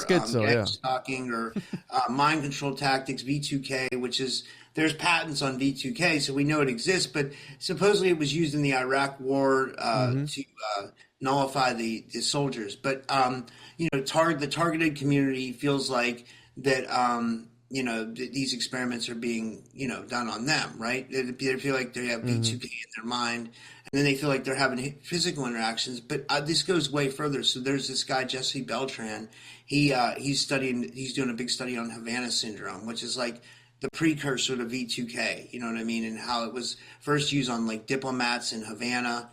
stalking or mind control tactics, V2K, which is, there's patents on V2K, so we know it exists, but supposedly it was used in the Iraq war to nullify the soldiers. But, you know, the targeted community feels like that, you know, these experiments are being, you know, done on them, right? They feel like they have V2K in their mind, and then they feel like they're having physical interactions. But this goes way further. So there's this guy, Jesse Beltran. He's doing a big study on Havana syndrome, which is like the precursor to V2K, you know what I mean? And how it was first used on like diplomats in Havana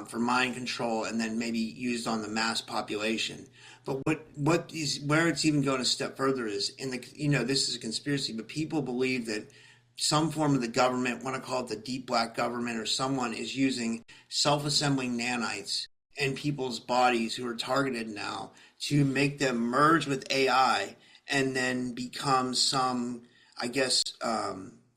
for mind control, and then maybe used on the mass population. But where it's even going a step further is you know, this is a conspiracy, but people believe that some form of the government, want to call it the deep black government, or someone is using self-assembling nanites in people's bodies who are targeted now to make them merge with AI and then become some, I guess,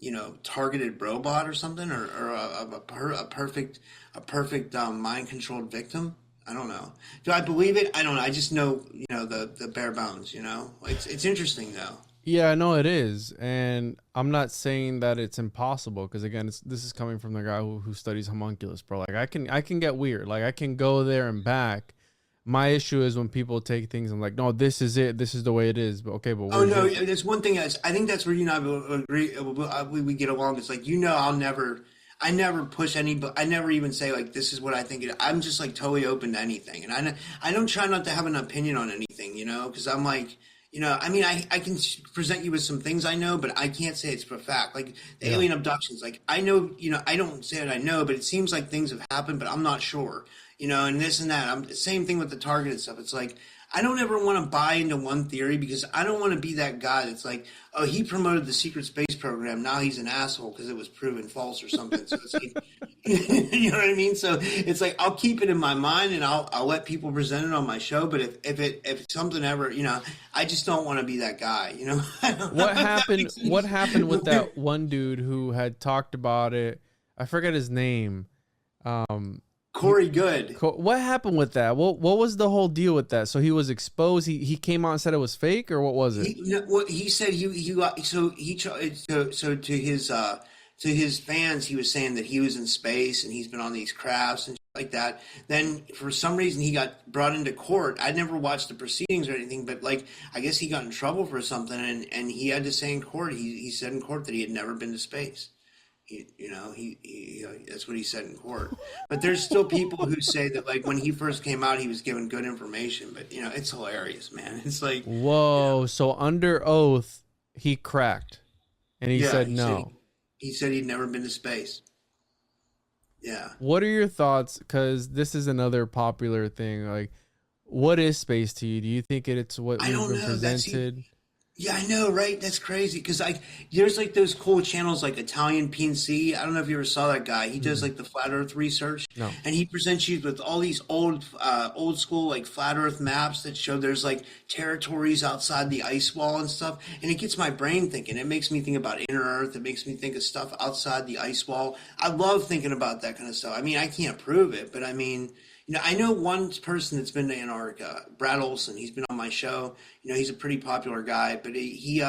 you know, targeted robot or something, or a perfect mind controlled victim. I don't know. Do I believe it? I don't know. I just know, the bare bones, It's interesting though. Yeah, no, it is, and I'm not saying that it's impossible because again, this is coming from the guy who studies homunculus, bro. Like I can get weird, like I can go there and back. My issue is when people take things and like, no, this is it, this is the way it is. But okay, but oh no, there's one thing I think that's where you and I will agree. We get along. It's like I never push any, I never even say like this is what I think. I'm just like totally open to anything, and I don't try not to have an opinion on anything, because I'm like. I mean, I can present you with some things I know, but I can't say it's for fact. Like the alien abductions, like I know, I don't say that I know, but it seems like things have happened, but I'm not sure, and this and that. Same thing with the targeted stuff. It's like, I don't ever want to buy into one theory because I don't want to be that guy that's like, oh, he promoted the secret space program. Now he's an asshole because it was proven false or something. So it's like, you know what I mean? So it's like, I'll keep it in my mind and I'll let people present it on my show. But if something ever, I just don't want to be that guy, What happened with that one dude who had talked about it? I forget his name. Corey Good. What happened with that? What was the whole deal with that? So he was exposed. He came out and said it was fake, or what was it? He said he got so to his fans he was saying that he was in space and he's been on these crafts and like that. Then for some reason he got brought into court. I never watched the proceedings or anything, but like I guess he got in trouble for something and he had to say in court. He said in court that he had never been to space. He that's what he said in court. But there's still people who say that like when he first came out, he was given good information. But it's hilarious, man. It's like, whoa. So under oath, he cracked, and he said no. He said he'd never been to space. Yeah. What are your thoughts? Because this is another popular thing. Like, what is space to you? Do you think it's what we've been presented? Yeah, I know, right? That's crazy because there's like those cool channels like Italian PNC. I don't know if you ever saw that guy. He does like the flat Earth research, and he presents you with all these old school like flat Earth maps that show there's like territories outside the ice wall and stuff. And it gets my brain thinking. It makes me think about inner Earth. It makes me think of stuff outside the ice wall. I love thinking about that kind of stuff. I mean, I can't prove it, but I mean. I know one person that's been to Antarctica, Brad Olson. He's been on my show. He's a pretty popular guy, but he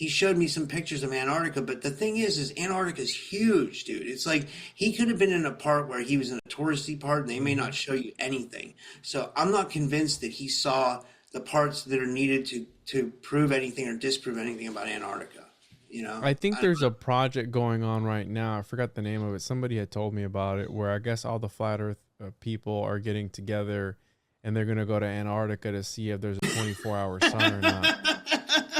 showed me some pictures of Antarctica. But the thing is Antarctica's huge, dude. It's like he could have been in a part where he was in a touristy part, and they may not show you anything. So I'm not convinced that he saw the parts that are needed to prove anything or disprove anything about Antarctica. I think there's a project going on right now. I forgot the name of it. Somebody had told me about it, where I guess all the flat Earth people are getting together and they're going to go to Antarctica to see if there's a 24-hour sun or not.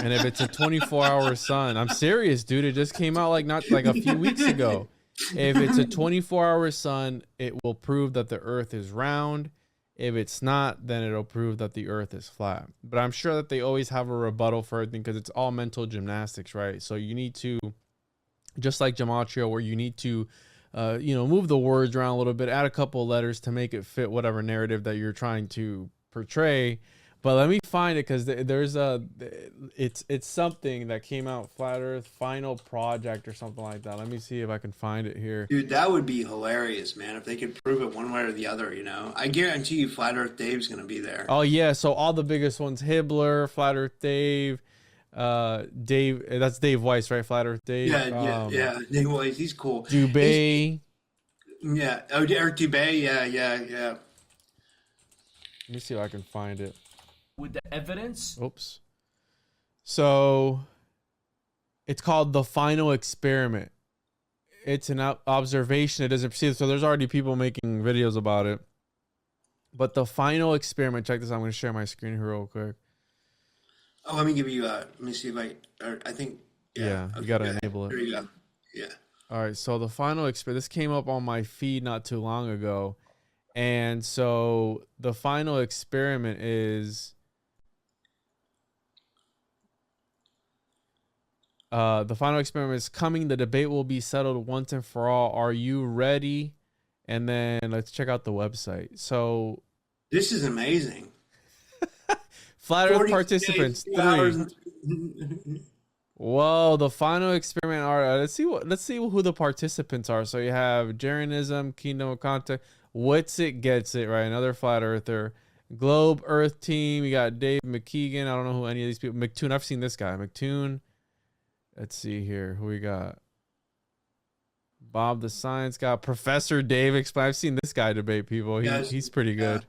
And if it's a 24-hour sun, I'm serious, dude. It just came out like a few weeks ago. If it's a 24-hour sun, it will prove that the Earth is round. If it's not, then it'll prove that the Earth is flat. But I'm sure that they always have a rebuttal for everything because it's all mental gymnastics, right? So you need to, just like gematria, where you need to move the words around a little bit, add a couple of letters to make it fit whatever narrative that you're trying to portray. But let me find it because it's something that came out, Flat Earth Final Project or something like that. Let me see if I can find it here. Dude, that would be hilarious, man, if they could prove it one way or the other, I guarantee you Flat Earth Dave's going to be there. Oh, yeah. So all the biggest ones, Hibbler, Flat Earth Dave, that's Dave Weiss, right? Flat Earth Dave. Yeah. Dave Weiss, he's cool. Dubé. Yeah. Oh, Eric Dubé. Yeah. Let me see if I can find it. With the evidence. Oops. So it's called The Final Experiment. It's an observation. It doesn't proceed. So there's already people making videos about it. But The Final Experiment, check this out. I'm going to share my screen here real quick. Oh, let me give you, let me see if I think. Yeah, you got to enable it. There you go. Yeah. All right. So The Final Experiment, this came up on my feed not too long ago. And so The Final Experiment is... the final experiment is coming. The debate will be settled once and for all. Are you ready? And then let's check out the website. So this is amazing. Flat Earth participants, 3. Whoa, the final experiment are. Let's see who the participants are. So you have Jeranism, Kingdom of Contact. What's it gets it, right? Another flat earther. Globe Earth Team. You got Dave McKeegan. I don't know who any of these people. McToon. I've seen this guy. McToon. Let's see here. Who we got? Bob the Science Guy. Professor Dave Explain. I've seen this guy debate people. He's pretty good.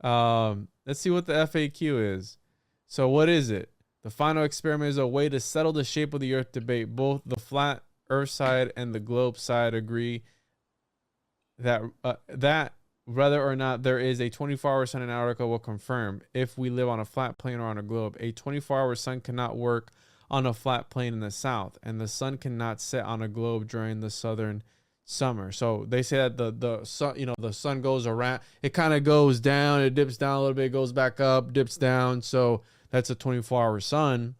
Let's see what the FAQ is. So what is it? The final experiment is a way to settle the shape of the Earth debate. Both the flat Earth side and the globe side agree that whether or not there is a 24-hour sun, an article will confirm. If we live on a flat plane or on a globe, a 24-hour sun cannot work on a flat plane in the south, and the sun cannot set on a globe during the southern summer. So they say that the sun, the sun goes around, it kind of goes down, it dips down a little bit, goes back up, dips down. So that's a 24-hour sun.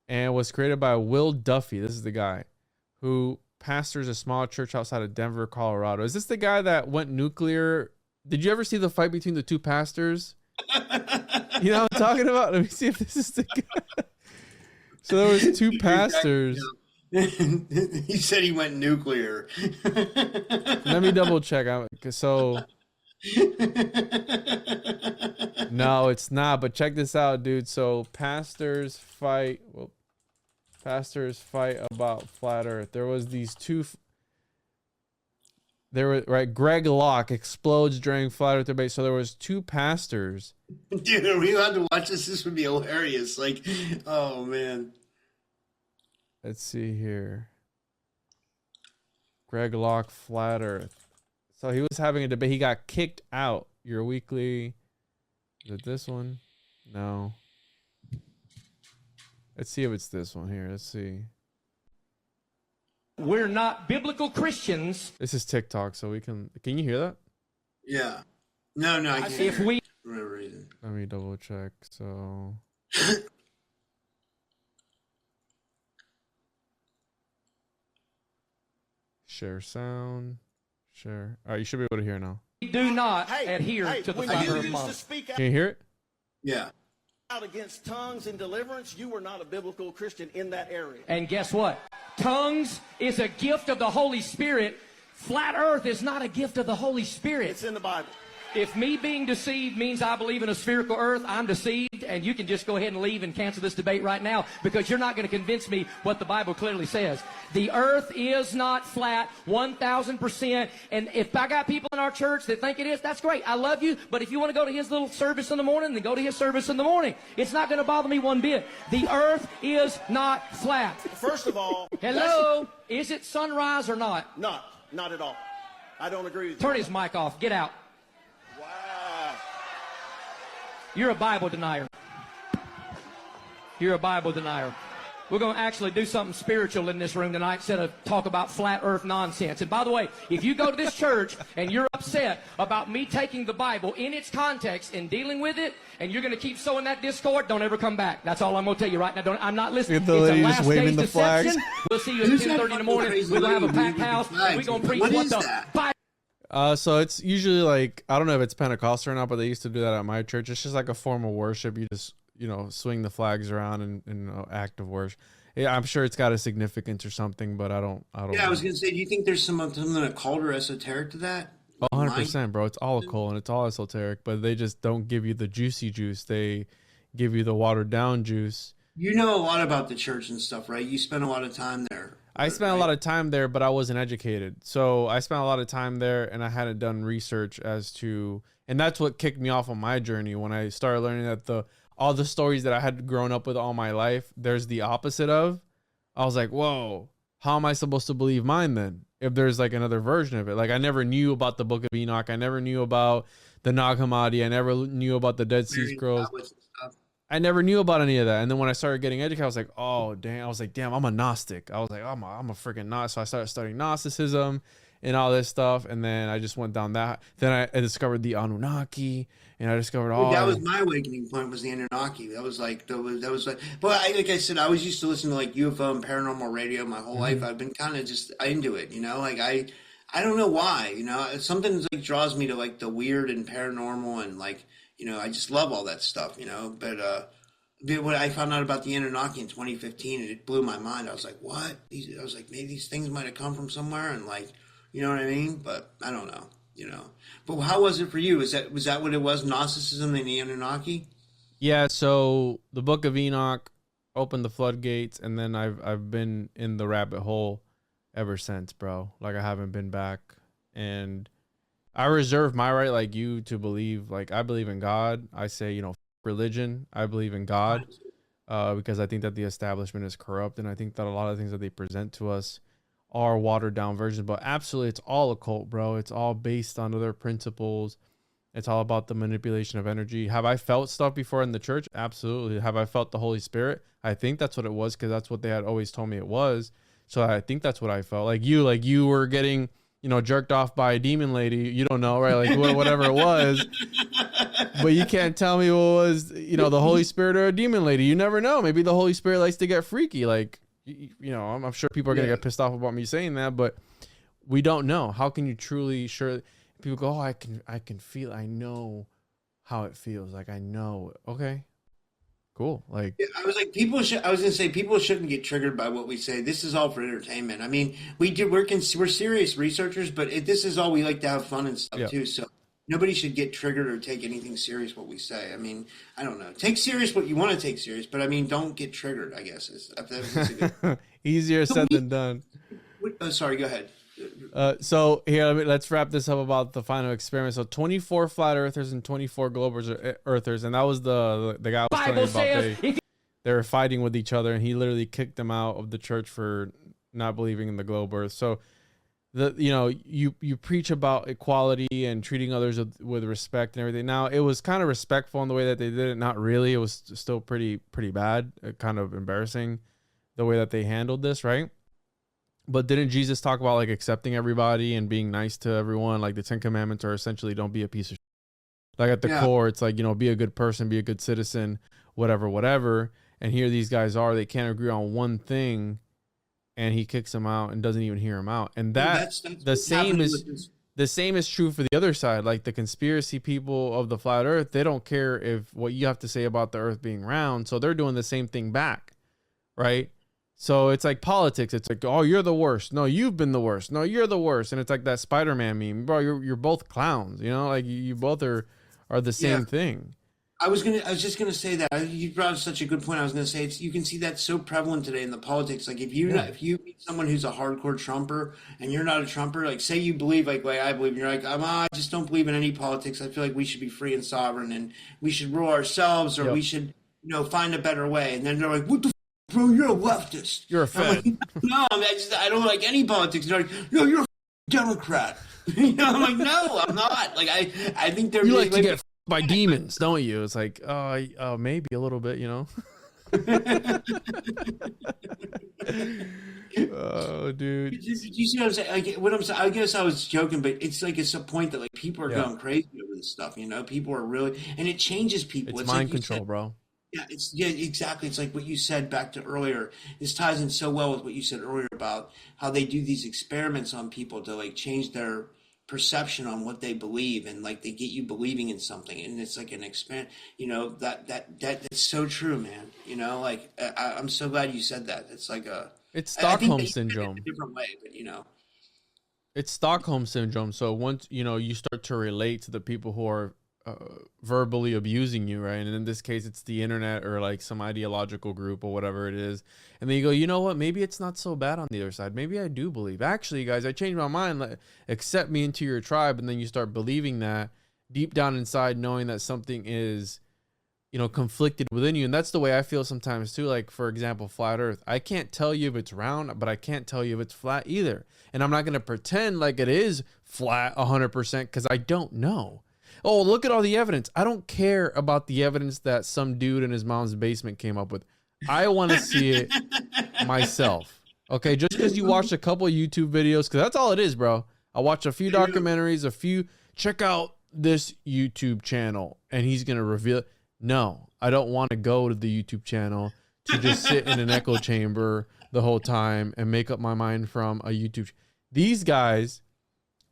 And it was created by Will Duffy. This is the guy who pastors a small church outside of Denver, Colorado. Is this the guy that went nuclear? Did you ever see the fight between the two pastors? You know what I'm talking about? Let me see if this is the guy. So there was two pastors. He said he went nuclear. Let me double check. So no, it's not. But check this out, dude. So pastors fight about flat Earth. There was these two. There were right. Greg Locke explodes during flat Earth debate. So there was two pastors. Dude, are we allowed to watch this? This would be hilarious. Like, oh man. Let's see here. Greg Locke, flat Earth. So he was having a debate. He got kicked out. Your weekly. Is it this one? No. Let's see if it's this one here. Let's see. We're not biblical Christians. This is TikTok, so we can you hear that? Yeah. No, I can't. If we For whatever reason. Let me double check. So share sound. Share. All right, you should be able to hear now. do not adhere to the flat earth model. Can you hear it? Yeah. Out against tongues and deliverance, you were not a biblical Christian in that area. And guess what? Tongues is a gift of the Holy Spirit. Flat earth is not a gift of the Holy Spirit. It's in the Bible. If me being deceived means I believe in a spherical earth, I'm deceived, and you can just go ahead and leave and cancel this debate right now because you're not going to convince me what the Bible clearly says. The earth is not flat, 1,000%. And if I got people in our church that think it is, that's great. I love you, but if you want to go to his little service in the morning, then go to his service in the morning. It's not going to bother me one bit. The earth is not flat. First of all, hello, is it sunrise or not? Not at all. I don't agree with you. Turn his mic off. Get out. Wow. You're a Bible denier. You're a Bible denier. We're going to actually do something spiritual in this room tonight instead of talk about flat earth nonsense. And by the way, if you go to this church and you're upset about me taking the Bible in its context and dealing with it, and you're going to keep sowing that discord, don't ever come back. That's all I'm going to tell you right now. I'm not listening. It's a last day's deception. We'll see you at 10:30 in the morning. We're going to have a packed house, and we're going to preach what the Bible. So it's usually like, I don't know if it's Pentecostal or not, but they used to do that at my church. It's just like a form of worship. You just, swing the flags around in act of worship. Yeah, I'm sure it's got a significance or something, but I don't. Yeah, I was gonna say, do you think there's something occult or esoteric to that? 100%, bro. It's all occult and it's all esoteric, but they just don't give you the juicy juice. They give you the watered down juice. You know a lot about the church and stuff, right? You spent a lot of time there. I spent a lot of time there, but I wasn't educated. So I spent a lot of time there, and I hadn't done research as to, and that's what kicked me off on my journey when I started learning that all the stories that I had grown up with all my life, there's the opposite of. I was like, whoa, how am I supposed to believe mine then? If there's like another version of it. Like I never knew about the Book of Enoch. I never knew about the Nag Hammadi. I never knew about the Dead Sea Scrolls. I never knew about any of that. And then when I started getting educated, I was like, oh, damn. I was like, damn, I'm a Gnostic. I was like, I'm a freaking Gnostic. So I started studying Gnosticism and all this stuff. And then I just went down that. Then I discovered the Anunnaki, and I discovered all. That was my awakening point, was the Anunnaki. That was like, but like I said, I was used to listen to like UFO and paranormal radio my whole life. I've been kind of just into it, like I don't know why, something like draws me to like the weird and paranormal, and like, I just love all that stuff, but when I found out about the Anunnaki in 2015, it blew my mind. I was like, what? I was like, maybe these things might have come from somewhere, and like, you know what I mean? But I don't know. you know. But how was it for you? Was that what it was? Gnosticism and the Anunnaki? Yeah. So the Book of Enoch opened the floodgates, and then I've been in the rabbit hole ever since, bro. Like, I haven't been back, and I reserve my right, like you, to believe. Like, I believe in God. I say, you know, religion. I believe in God, because I think that the establishment is corrupt, and I think that a lot of things that they present to us are watered down versions. But absolutely, it's all occult, bro. It's all based on other principles. It's all about the manipulation of energy. Have I felt stuff before in the church? Absolutely. Have I felt the Holy Spirit? I think that's what it was, because that's what they had always told me it was. So I think that's what I felt. Like you were getting, you know, jerked off by a demon lady. You don't know, right? Like whatever it was. But you can't tell me what was, you know, the Holy Spirit or a demon lady. You never know. Maybe the Holy Spirit likes to get freaky. Like, you know, I'm sure people are going to get pissed off about me saying that, but we don't know. How can you truly sure? People go, oh, I can feel, I know how it feels. Like, I know. Okay, cool. Like, I was like, people shouldn't get triggered by what we say. This is all for entertainment. I mean, we're serious researchers, but this is all, we like to have fun and stuff too. So nobody should get triggered or take anything serious what we say. I mean, I don't know. Take serious what you want to take serious, but I mean, don't get triggered, I guess. Easier said than done. Sorry, go ahead. So here, let's wrap this up about the final experiment. So 24 flat earthers and 24 globe earthers, and that was the guy I was telling you about. They were fighting with each other, and he literally kicked them out of the church for not believing in the globe earth. So you preach about equality and treating others with respect and everything. Now, it was kind of respectful in the way that they did it. Not really. It was still pretty bad, kind of embarrassing the way that they handled this, right? But didn't Jesus talk about like accepting everybody and being nice to everyone? Like, the 10 Commandments are essentially don't be a piece of shit. Like, at the core, it's like, you know, be a good person, be a good citizen, whatever. And here these guys are, they can't agree on one thing, and he kicks them out and doesn't even hear them out. And that's the same is true for the other side. Like, the conspiracy people of the flat earth, they don't care if what you have to say about the earth being round. So they're doing the same thing back, right? So it's like politics. It's like, oh, you're the worst. No, you've been the worst. No, you're the worst. And it's like that Spider-Man meme, bro. You're both clowns. You know, like you both are the same thing. I was just gonna say that you brought up such a good point. I was gonna say you can see that so prevalent today in the politics. Like, if you meet someone who's a hardcore Trumper and you're not a Trumper, like, say you believe like I believe, and you're like, I just don't believe in any politics. I feel like we should be free and sovereign, and we should rule ourselves, or we should, you know, find a better way. And then they're like, what the bro, you're a leftist. You're a fed. Like, no, I don't like any politics. They're like, no, you're a Democrat. You know, I'm like, no, I'm not. Like, I think they're. You like to get by demons, don't you? It's like, maybe a little bit, you know. Oh, dude. You see what I'm saying? Like, what I'm saying? I guess I was joking, but it's like, it's a point that like people are going crazy over this stuff. You know, people are really, and it changes people. It's mind control, bro. Yeah, exactly. It's like what you said back to earlier. This ties in so well with what you said earlier about how they do these experiments on people to like change their perception on what they believe, and like they get you believing in something, and it's like an experiment. You know, that's so true, man. You know, like I'm so glad you said that. It's like it's Stockholm syndrome. A different way, but you know, it's Stockholm syndrome. So once you start to relate to the people who are verbally abusing you, right? And in this case, it's the internet or like some ideological group or whatever it is. And then you go, you know what? Maybe it's not so bad on the other side. Maybe I do believe. Actually, guys, I changed my mind. Like, accept me into your tribe. And then you start believing that deep down inside, knowing that something is, conflicted within you. And that's the way I feel sometimes too. Like, for example, flat earth. I can't tell you if it's round, but I can't tell you if it's flat either. And I'm not going to pretend like it is flat 100% because I don't know. Oh, look at all the evidence. I don't care about the evidence that some dude in his mom's basement came up with. I want to see it myself. Okay, just because you watched a couple of YouTube videos, because that's all it is, bro. I watched a few documentaries, check out this YouTube channel, and he's going to reveal it. No, I don't want to go to the YouTube channel to just sit in an echo chamber the whole time and make up my mind from a YouTube. These guys...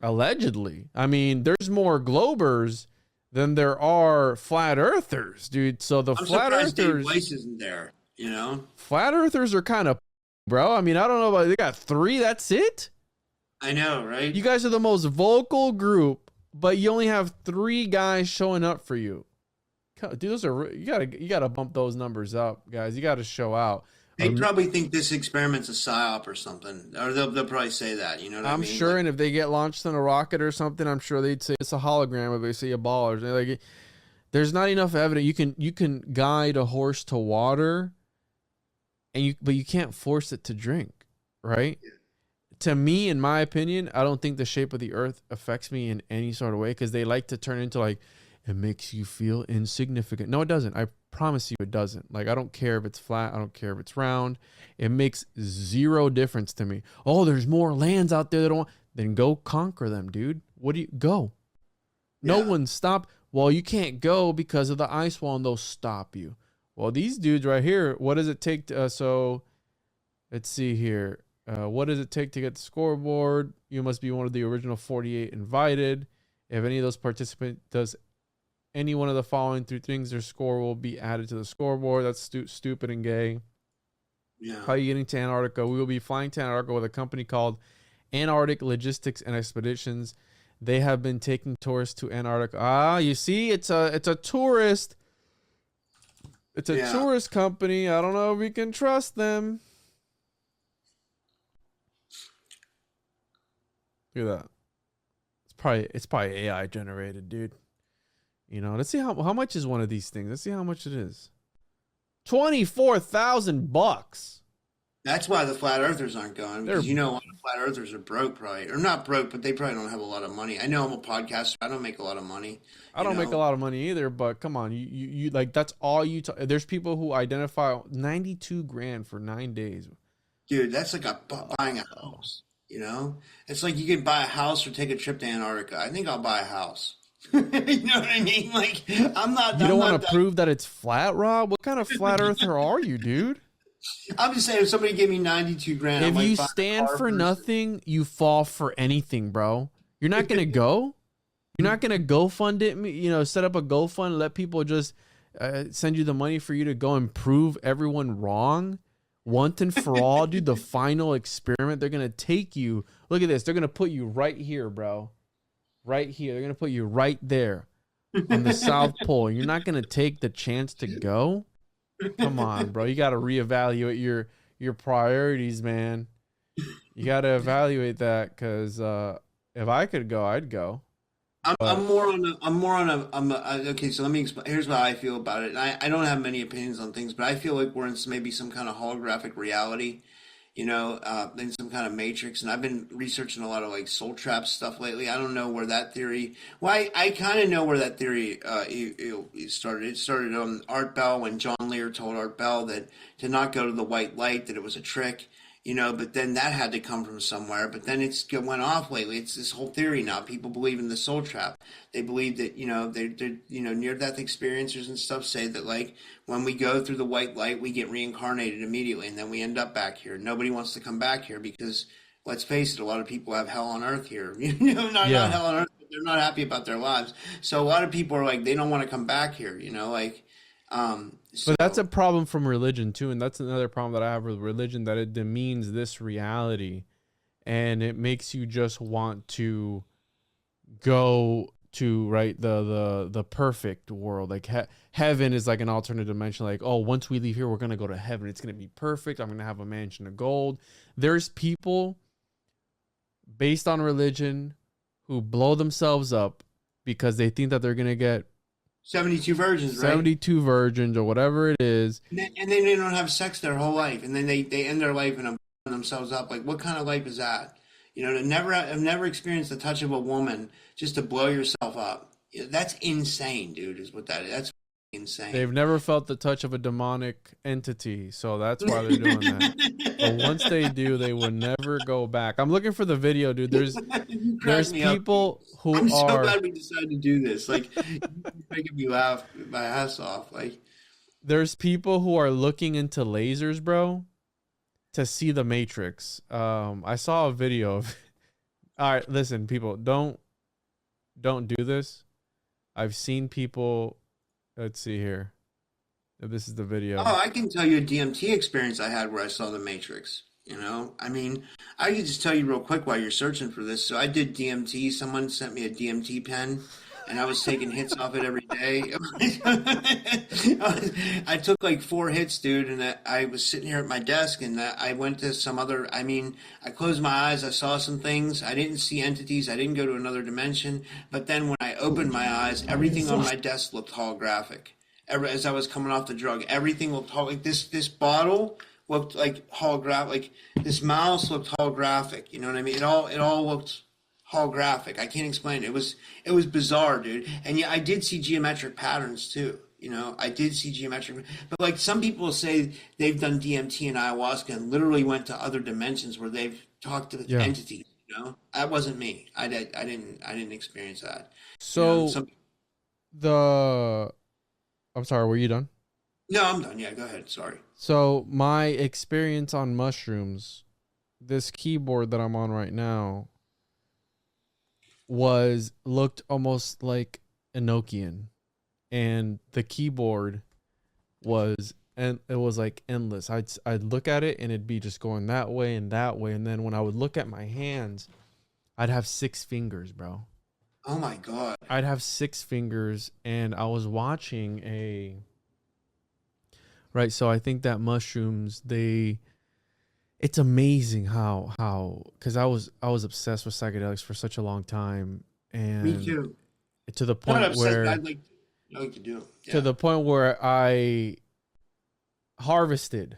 allegedly, I mean, there's more globers than there are flat earthers, dude. So the flat earthers, Dave Weiss isn't there, flat earthers are kind of, bro. I mean, I don't know about, they got 3. That's it. I know, right? You guys are the most vocal group but you only have 3 guys showing up for you. Dude, those are you gotta bump those numbers up, guys. You gotta show out. They probably think this experiment's a psyop or something, or they'll probably say that. You know what I I'm mean? sure, and if they get launched on a rocket or something, I'm sure they'd say it's a hologram. If they see a ball, or like, there's not enough evidence. You can guide a horse to water, but you can't force it to drink, right? Yeah. To me, in my opinion, I don't think the shape of the earth affects me in any sort of way, because they like to turn into like, it makes you feel insignificant. No, it doesn't. I promise you it doesn't. Like, I don't care if it's flat. I don't care if it's round. It makes 0 difference to me. Oh, there's more lands out there that don't want. Then go conquer them, dude. What do you go? No one stop. Well, you can't go because of the ice wall, and they'll stop you. Well, these dudes right here, what does it take to, so let's see here. What does it take to get the scoreboard? You must be one of the original 48 invited. If any of those participants does any one of the following 3 things, their score will be added to the scoreboard. That's stupid and gay. Yeah. How are you getting to Antarctica? We will be flying to Antarctica with a company called Antarctic Logistics and Expeditions. They have been taking tourists to Antarctica. You see, it's a tourist. It's a tourist company. I don't know if we can trust them. Look at that. It's probably AI generated, dude. You know, let's see how much is one of these things. Let's see how much it is. $24,000. That's why the flat earthers aren't going, because a lot of flat earthers are broke, probably, or not broke, but they probably don't have a lot of money. I know I'm a podcaster. I don't make a lot of money. I don't make a lot of money either, but come on, you like, that's all you. There's people who identify $92,000 for 9 days. Dude, that's like buying a house. You know, it's like you can buy a house or take a trip to Antarctica. I think I'll buy a house. You know what I mean? Like, I'm not. You don't want to prove that it's flat, Rob? What kind of flat earther are you, dude? I'm just saying, if somebody gave me $92,000, if you stand for nothing, you fall for anything, bro. You're not gonna go. You're not gonna GoFund it. You know, set up a GoFund, let people just send you the money for you to go and prove everyone wrong, once and for all, dude. The final experiment. They're gonna take you. Look at this. They're gonna put you right here, bro. Right here. They're going to put you right there on the South Pole. And you're not going to take the chance to go? Come on, bro. You got to reevaluate your priorities, man. You got to evaluate that, because if I could go, I'd go. Okay, so let me explain. Here's how I feel about it. I don't have many opinions on things, but I feel like we're in maybe some kind of holographic reality. In some kind of matrix. And I've been researching a lot of like soul trap stuff lately. I don't know where that theory, I kind of know where that theory it started. It started on Art Bell, when John Lear told Art Bell that to not go to the white light, that it was a trick. But then that had to come from somewhere. But then it went off lately. It's this whole theory now. People believe in the soul trap. They believe that, they're near-death experiencers and stuff say that, like, when we go through the white light, we get reincarnated immediately, and then we end up back here. Nobody wants to come back here because, let's face it, a lot of people have hell on earth here. Not hell on earth, but they're not happy about their lives. So a lot of people are like, they don't want to come back here, But that's a problem from religion too, and that's another problem that I have with religion, that it demeans this reality, and it makes you just want to go to the perfect world. Like heaven is like an alternate dimension. Like, oh, once we leave here, we're gonna go to heaven. It's gonna be perfect. I'm gonna have a mansion of gold. There's people based on religion who blow themselves up because they think that they're gonna get 72 virgins, right? 72 virgins or whatever it is. And then they don't have sex their whole life. And then they end their life and blow themselves up. Like, what kind of life is that? To never experienced the touch of a woman just to blow yourself up. That's insane, dude, is what that is. That's insane. They've never felt the touch of a demonic entity, so that's why they're doing that. But once they do, they will never go back. I'm looking for the video, dude. There's people who I'm so are. glad we decided to do this. Like, making me laugh my ass off. Like, there's people who are looking into lasers, bro, to see the Matrix. I saw a video of. All right, listen, people, don't do this. I've seen people. Let's see here. If this is the video. Oh, I can tell you a DMT experience I had where I saw the Matrix. I mean, I could just tell you real quick while you're searching for this. So I did DMT. Someone sent me a DMT pen, and I was taking hits off it every day. I took like 4 hits, dude, and I was sitting here at my desk, and I went to some other. I mean, I closed my eyes. I saw some things. I didn't see entities. I didn't go to another dimension. But then when I opened my eyes, everything on my desk looked holographic. As I was coming off the drug, everything looked like this bottle looked like holographic, like this mouse looked holographic. You know what I mean? It all looked holographic. I can't explain it. It was bizarre, dude. And yeah, I did see geometric patterns too. I did see geometric, but like some people say they've done DMT and ayahuasca and literally went to other dimensions where they've talked to the entities. That wasn't me. I didn't experience that. So I'm sorry, were you done? No, I'm done. Yeah, go ahead. Sorry. So my experience on mushrooms, this keyboard that I'm on right now looked almost like a Nokian, and the keyboard it was like endless. I'd look at it and it'd be just going that way, and then when I would look at my hands, I'd have 6 fingers, bro. Oh my God. I'd have 6 fingers, and I was watching right. So I think that mushrooms, it's amazing how, cause I was obsessed with psychedelics for such a long time. And me too. To the point where I like to do. Yeah. To the point where I harvested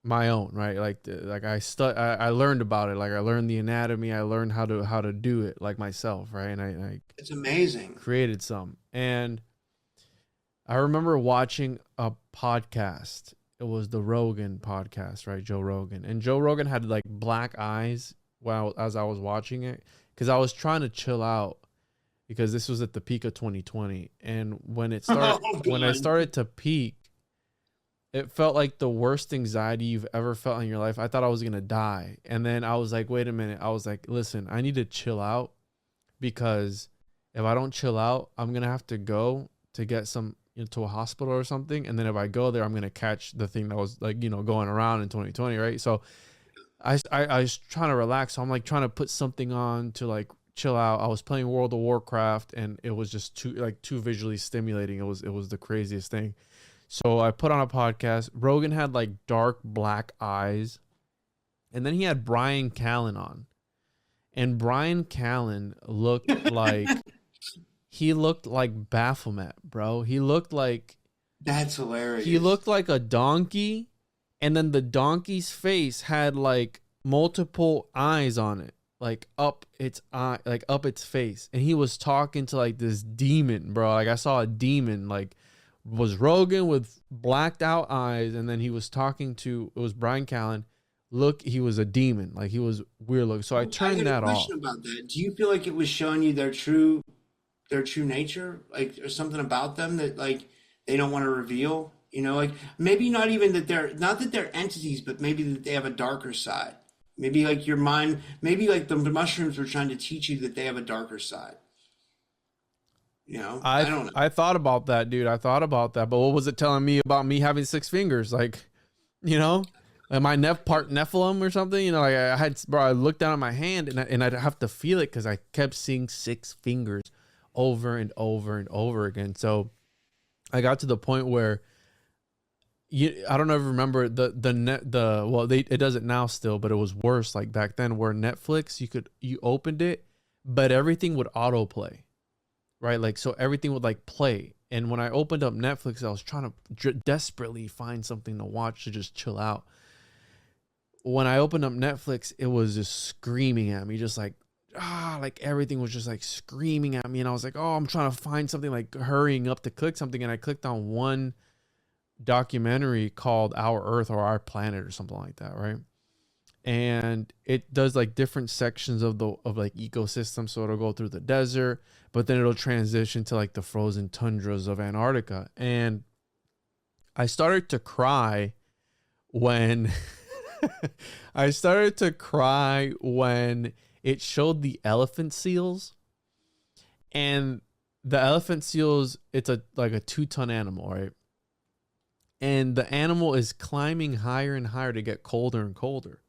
my own, right? I learned about it. Like I learned the anatomy. I learned how to do it like myself, right? And I it's amazing. Created some. And I remember watching a podcast. It was the Rogan podcast, right? Joe Rogan. And Joe Rogan had like black eyes as I was watching it, because I was trying to chill out, because this was at the peak of 2020. And when it started, when I started to peak, it felt like the worst anxiety you've ever felt in your life. I thought I was going to die. And then I was like, wait a minute. I was like, listen, I need to chill out, because if I don't chill out, I'm going to have to go to get to a hospital or something. And then if I go there, I'm going to catch the thing that was like, going around in 2020. Right. So I was trying to relax. So I'm like trying to put something on to like chill out. I was playing World of Warcraft, and it was just too visually stimulating. It was the craziest thing. So I put on a podcast. Rogan had like dark black eyes, and then he had Brian Callen on, and Brian Callen looked like Baphomet, bro. He looked like, that's hilarious. He looked like a donkey, and then the donkey's face had like multiple eyes on it, like up its eye, like up its face, and he was talking to like this demon, bro. Like I saw a demon, like was Rogan with blacked out eyes, and then he was talking to, it was Brian Callen. Look, he was a demon, like he was weird looking. So I turned that off. I got a question about that. Do you feel like it was showing you their true nature, like there's something about them that like they don't want to reveal? Like maybe not even that they're entities, but maybe that they have a darker side. Maybe like your mind, maybe like the mushrooms were trying to teach you that they have a darker side. I don't know. I thought about that, dude. I thought about that, but what was it telling me about me having 6 fingers? Like, am I part Nephilim or something? Like I looked down at my hand, and I'd have to feel it, because I kept seeing 6 fingers over and over and over again. So I got to the point where I don't ever remember it does it now still, but it was worse like back then, where Netflix, you opened it, but everything would autoplay. Right, like so everything would like play, and when I opened up Netflix, I was trying to desperately find something to watch to just chill out. When I opened up Netflix, it was just screaming at me, just like everything was just like screaming at me, and I was like, oh, I'm trying to find something, like hurrying up to click something, and I clicked on one documentary called Our Earth or Our Planet or something like that, right? And it does like different sections of like ecosystem. So it'll go through the desert, but then it'll transition to like the frozen tundras of Antarctica. And I started to cry when it showed the elephant seals. And the elephant seals, it's like a 2-ton animal, right? and the animal is climbing higher and higher to get colder and colder.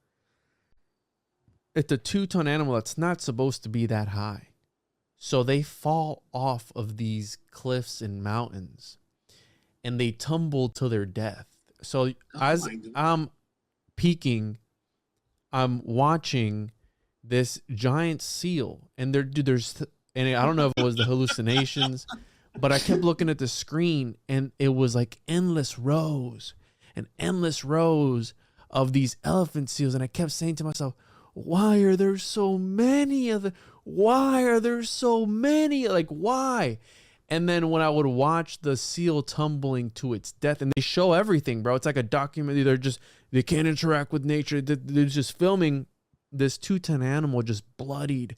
It's a 2-ton animal that's not supposed to be that high. So they fall off of these cliffs and mountains and they tumble to their death. So as I'm peeking, I'm watching this giant seal, and and I don't know if it was the hallucinations, but I kept looking at the screen and it was like endless rows and endless rows of these elephant seals. And I kept saying to myself, why are there so many of them? Why are there so many? Like, why? And then when I would watch the seal tumbling to its death, and they show everything, bro. It's like a documentary. They can't interact with nature. They're just filming this 2-ton animal just bloodied,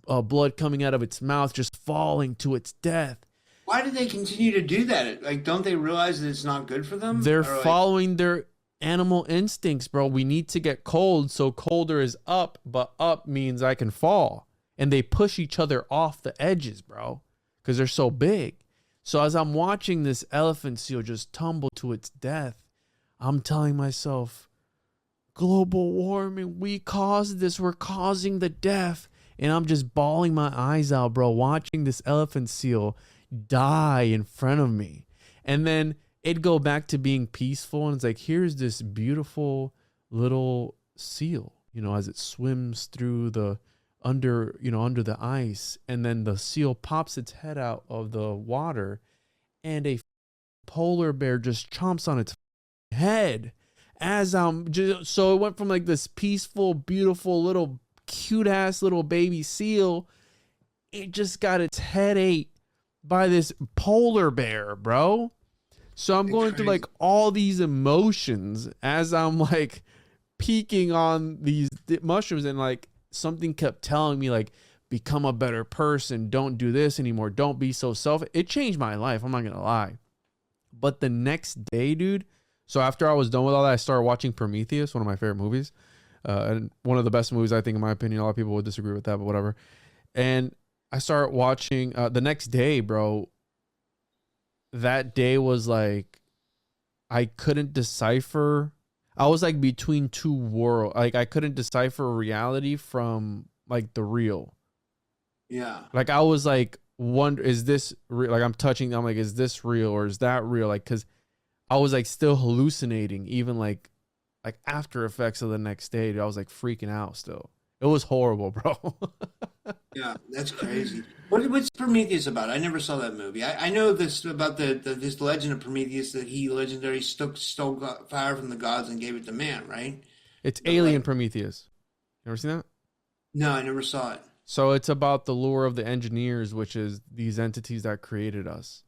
blood coming out of its mouth, just falling to its death. Why do they continue to do that? Like, don't they realize that it's not good for them? They're following their animal instincts, bro. We need to get cold, so colder is up, but up means I can fall. And they push each other off the edges, bro, because they're so big. So as I'm watching this elephant seal just tumble to its death, I'm telling myself, global warming, we caused this. We're causing the death. And I'm just bawling my eyes out, bro, watching this elephant seal die in front of me. And then it'd go back to being peaceful. And it's like, here's this beautiful little seal, as it swims through the under the ice. And then the seal pops its head out of the water and a polar bear just chomps on its head so it went from like this peaceful, beautiful little cute ass little baby seal. It just got its head ate by this polar bear, bro. So I'm going through like all these emotions as I'm like peeking on these mushrooms, and like something kept telling me like, become a better person. Don't do this anymore. Don't be so selfish. It changed my life. I'm not going to lie. But the next day, dude, so after I was done with all that, I started watching Prometheus, one of my favorite movies. And one of the best movies, I think, in my opinion. A lot of people would disagree with that, but whatever. And I started watching the next day, bro. That day was like, I couldn't decipher. I was like between two worlds. Like I couldn't decipher reality from like the real. Yeah. Like I was like, is this real? Like I'm like, is this real or is that real? Like, cause I was like still hallucinating, even like after effects of the next day. I was like freaking out still. It was horrible, bro. Yeah, that's crazy. What's Prometheus about? I never saw that movie. I know this about this legend of Prometheus, that he legendary stole fire from the gods and gave it to man, right? It's Alien Prometheus. You ever seen that? No, I never saw it. So it's about the lure of the engineers, which is these entities that created us.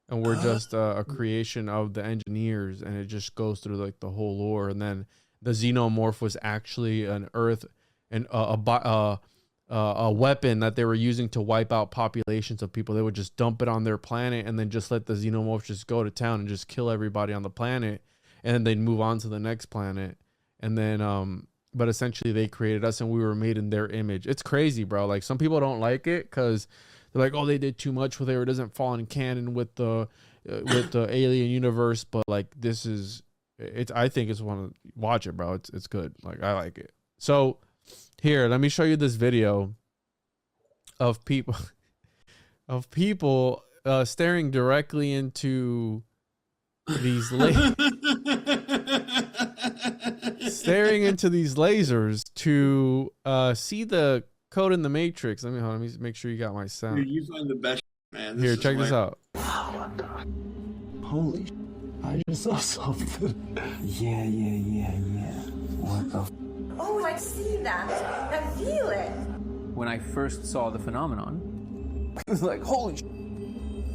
And we're just a creation of the engineers, and it just goes through like the whole lore. And then the xenomorph was actually an Earth and a weapon that they were using to wipe out populations of people. They would just dump it on their planet and then just let the xenomorph just go to town and just kill everybody on the planet, and then they'd move on to the next planet. And then but essentially they created us and we were made in their image. It's crazy, bro. Like some people don't like it because they're like, oh, they did too much with it, or it doesn't fall in canon with the alien universe. But like this is it's I think it's one of watch it, bro. It's good. Like I like it. So here, let me show you this video of people staring directly into these staring into these lasers to see the code in the Matrix. Let me make sure you got my sound. Dude, you find the best, man. Here, check this out. Holy, I just saw something. Yeah. What the? Oh, I see that. I feel it. When I first saw the phenomenon, it was like, holy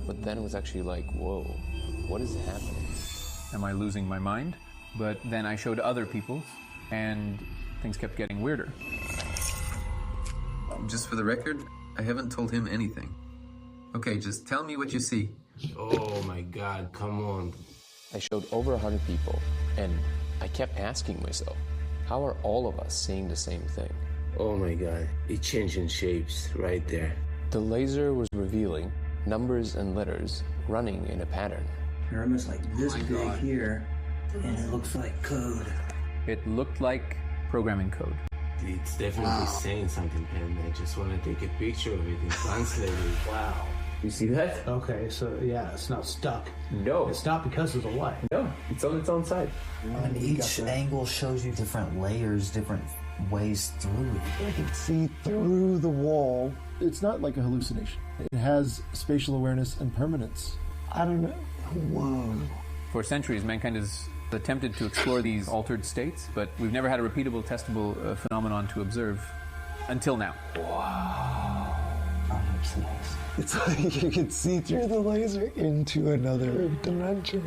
But then it was actually like, whoa, what is happening? Am I losing my mind? But then I showed other people, and things kept getting weirder. Just for the record, I haven't told him anything. Okay, just tell me what you see. Oh my God, come on. I showed over 100 people, and I kept asking myself, how are all of us seeing the same thing? Oh my God, it's changing shapes right there. The laser was revealing numbers and letters running in a pattern. They're almost like this big here, and it looks like code. It looked like programming code. It's definitely saying something, and I just want to take a picture of it and translate it. Wow. You see that? Okay, so yeah, it's not stuck. No. It's not because of the light. No, it's on its own side. And each angle shows you different layers, different ways through it. I can see through the wall. It's not like a hallucination. It has spatial awareness and permanence. I don't know. Whoa. For centuries, mankind has attempted to explore these altered states, but we've never had a repeatable, testable phenomenon to observe until now. Wow. Oh, that's nice. It's like you can see through the laser into another dimension.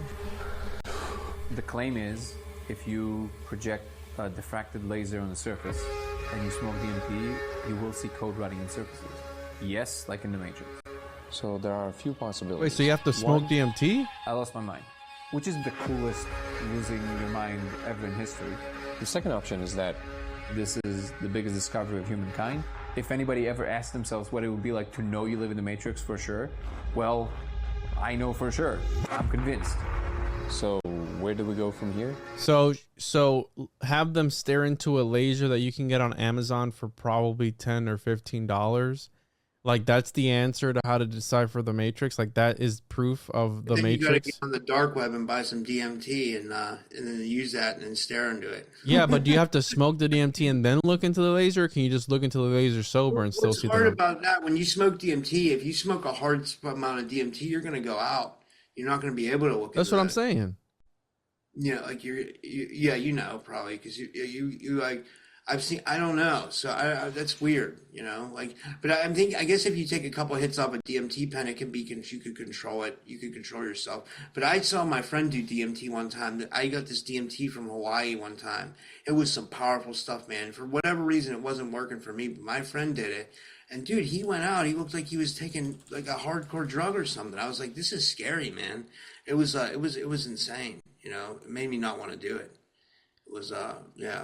The claim is, if you project a diffracted laser on the surface and you smoke DMT, you will see code writing in surfaces. Yes, like in the Matrix. So there are a few possibilities. Wait, so you have to smoke DMT? I lost my mind, which is the coolest losing your mind ever in history. The second option is that this is the biggest discovery of humankind. If anybody ever asked themselves what it would be like to know you live in the Matrix for sure, well, I know for sure. I'm convinced. So where do we go from here? So have them stare into a laser that you can get on Amazon for probably $10 or $15. Like that's the answer to how to decipher the Matrix. Like that is proof of the Matrix. You gotta get on the dark web and buy some DMT and then use that and then stare into it. Yeah, but do you have to smoke the DMT and then look into the laser? Or can you just look into the laser sober and still see the? What's hard about that? When you smoke DMT, if you smoke a hard amount of DMT, you're gonna go out. You're not gonna be able to look. That's what I'm saying. Yeah, like you know, probably because you like. I don't know. So that's weird, you know, like, but I guess if you take a couple hits off a DMT pen, it can be, you could control it. You could control yourself. But I saw my friend do DMT one time. I got this DMT from Hawaii one time. It was some powerful stuff, man. For whatever reason, it wasn't working for me, but my friend did it. And dude, he went out, he looked like he was taking like a hardcore drug or something. I was like, this is scary, man. It was insane. You know, it made me not want to do it. It was, yeah.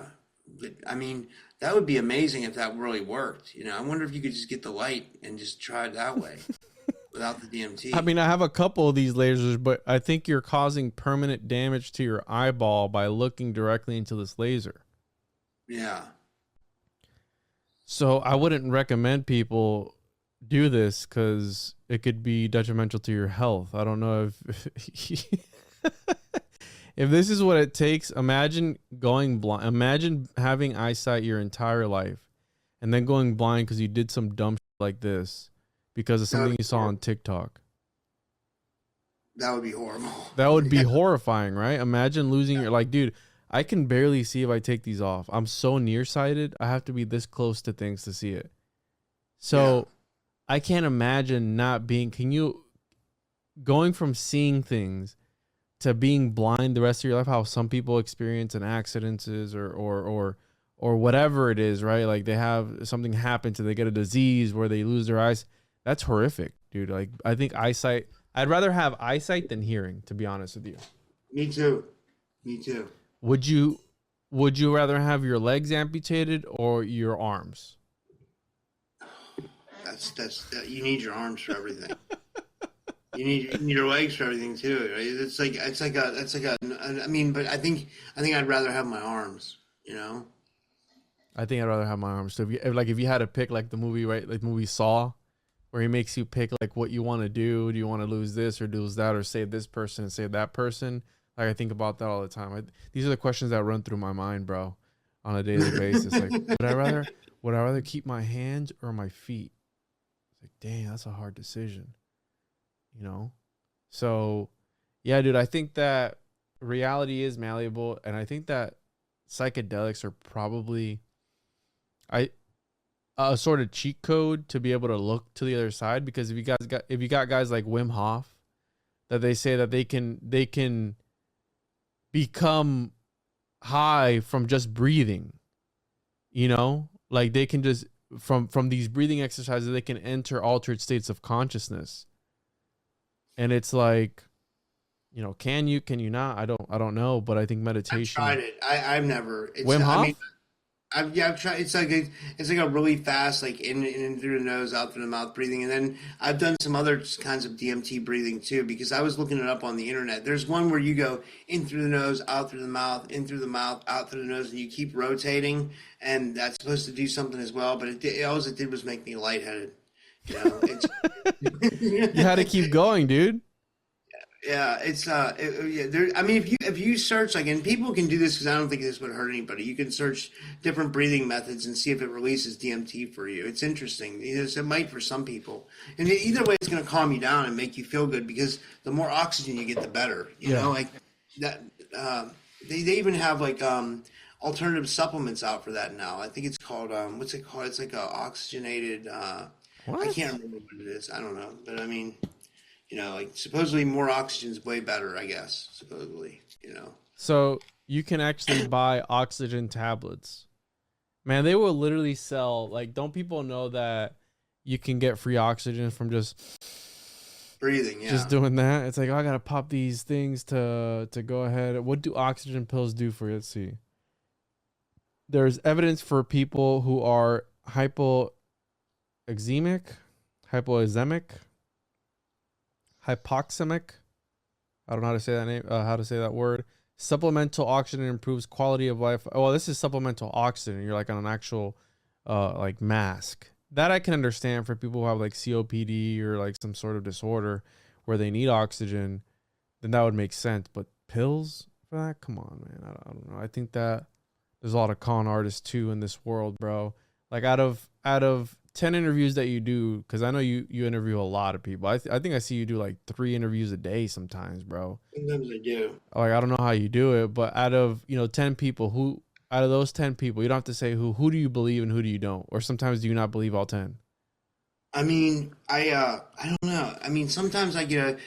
I mean, that would be amazing if that really worked. You know, I wonder if you could just get the light and just try it that way without the DMT. I mean, I have a couple of these lasers, but I think you're causing permanent damage to your eyeball by looking directly into this laser. Yeah. So I wouldn't recommend people do this because it could be detrimental to your health. I don't know if if this is what it takes. Imagine going blind. Imagine having eyesight your entire life and then going blind because you did some dumb shit like this because of something you saw on TikTok. That would be horrible. That would be horrifying, right? Imagine losing your, like, dude, I can barely see if I take these off. I'm so nearsighted. I have to be this close to things to see it. So I can't imagine not being, going from seeing things to being blind the rest of your life, how some people experience in accidents or whatever it is, right? Like they have something happen to, they get a disease where they lose their eyes. That's horrific, dude. Like I think eyesight, I'd rather have eyesight than hearing, to be honest with you. Me too. Would you rather have your legs amputated or your arms? That's you need your arms for everything. You need your legs for everything too. Right? I mean, but I think I'd rather have my arms. You know. I think I'd rather have my arms. So if you had to pick, like the movie, right, like the movie Saw, where he makes you pick like what you want to do. Do you want to lose this or lose that, or save this person and save that person? Like I think about that all the time. These are the questions that run through my mind, bro, on a daily basis. Like, would I rather keep my hands or my feet? It's like, dang, that's a hard decision. You know? So, yeah, dude, I think that reality is malleable, and I think that psychedelics are probably a sort of cheat code to be able to look to the other side, because if you got guys like Wim Hof, that they say that they can become high from just breathing, you know, like they can just from these breathing exercises, they can enter altered states of consciousness. And it's like, you know, can you not? I don't know, but I think meditation. I've tried it. I've never. Wim Hof? I've tried. It's like a really fast, like in through the nose, out through the mouth breathing, and then I've done some other kinds of DMT breathing too, because I was looking it up on the internet. There's one where you go in through the nose, out through the mouth, in through the mouth, out through the nose, and you keep rotating, and that's supposed to do something as well. But all it did was make me lightheaded. You know, You had to keep going, dude. Yeah, it's there. I mean, if you search, like, and people can do this because I don't think this would hurt anybody. You can search different breathing methods and see if it releases DMT for you. It's interesting. It might for some people, and either way, it's going to calm you down and make you feel good, because the more oxygen you get, the better. You know, like that. They even have like alternative supplements out for that now. I think it's called what's it called? It's like a oxygenated. I can't remember what it is. I don't know, but I mean. You know, like supposedly more oxygen is way better, I guess, supposedly, you know. So you can actually buy oxygen tablets. Man, they will literally sell, like, don't people know that you can get free oxygen from just breathing, just doing that? It's like, oh, I got to pop these things to go ahead. What do oxygen pills do for you? Let's see. There's evidence for people who are hypoxemic, I don't know how to say that name, how to say that word. Supplemental oxygen improves quality of life. Well, this is supplemental oxygen. You're like on an actual like mask. That I can understand for people who have like COPD or like some sort of disorder where they need oxygen. Then that would make sense. But pills for that? Come on, man. I don't know. I think that there's a lot of con artists too in this world, bro. Like out of 10 interviews that you do, because I know you interview a lot of people. I think I see you do like 3 interviews a day sometimes, bro. Sometimes I do. Like, I don't know how you do it, but out of 10 people, out of those 10 people, you don't have to say who do you believe and who do you don't, or sometimes do you not believe all 10? I mean, I don't know. I mean, sometimes I get a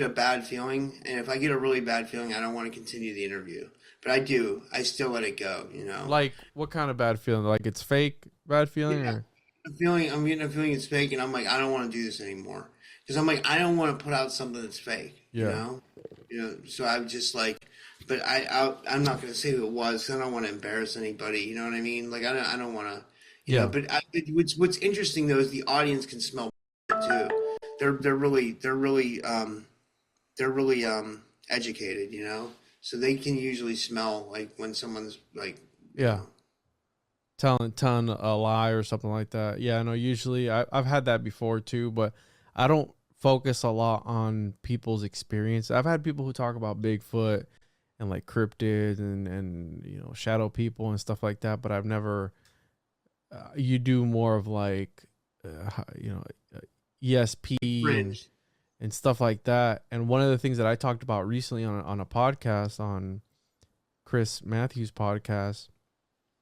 bad feeling, and if I get a really bad feeling, I don't want to continue the interview. But I do. I still let it go, you know. Like, what kind of bad feeling? Like, it's fake bad feeling? Yeah. Or? I'm getting a feeling it's fake, and I'm like, I don't want to do this anymore, because I'm like, I don't want to put out something that's fake. Yeah. You know. So I'm just like, but I'm not going to say who it was, because I don't want to embarrass anybody. You know what I mean? Like, I don't want to. You know, but what's interesting though is the audience can smell too. They're really educated, you know, so they can usually smell like when someone's like telling a lie or something like that. Yeah, I know. Usually, I've had that before too, but I don't focus a lot on people's experience. I've had people who talk about Bigfoot and like cryptids and shadow people and stuff like that, but I've never. You do more of like, ESP and stuff like that. And one of the things that I talked about recently on a podcast, on Chris Matthews' podcast.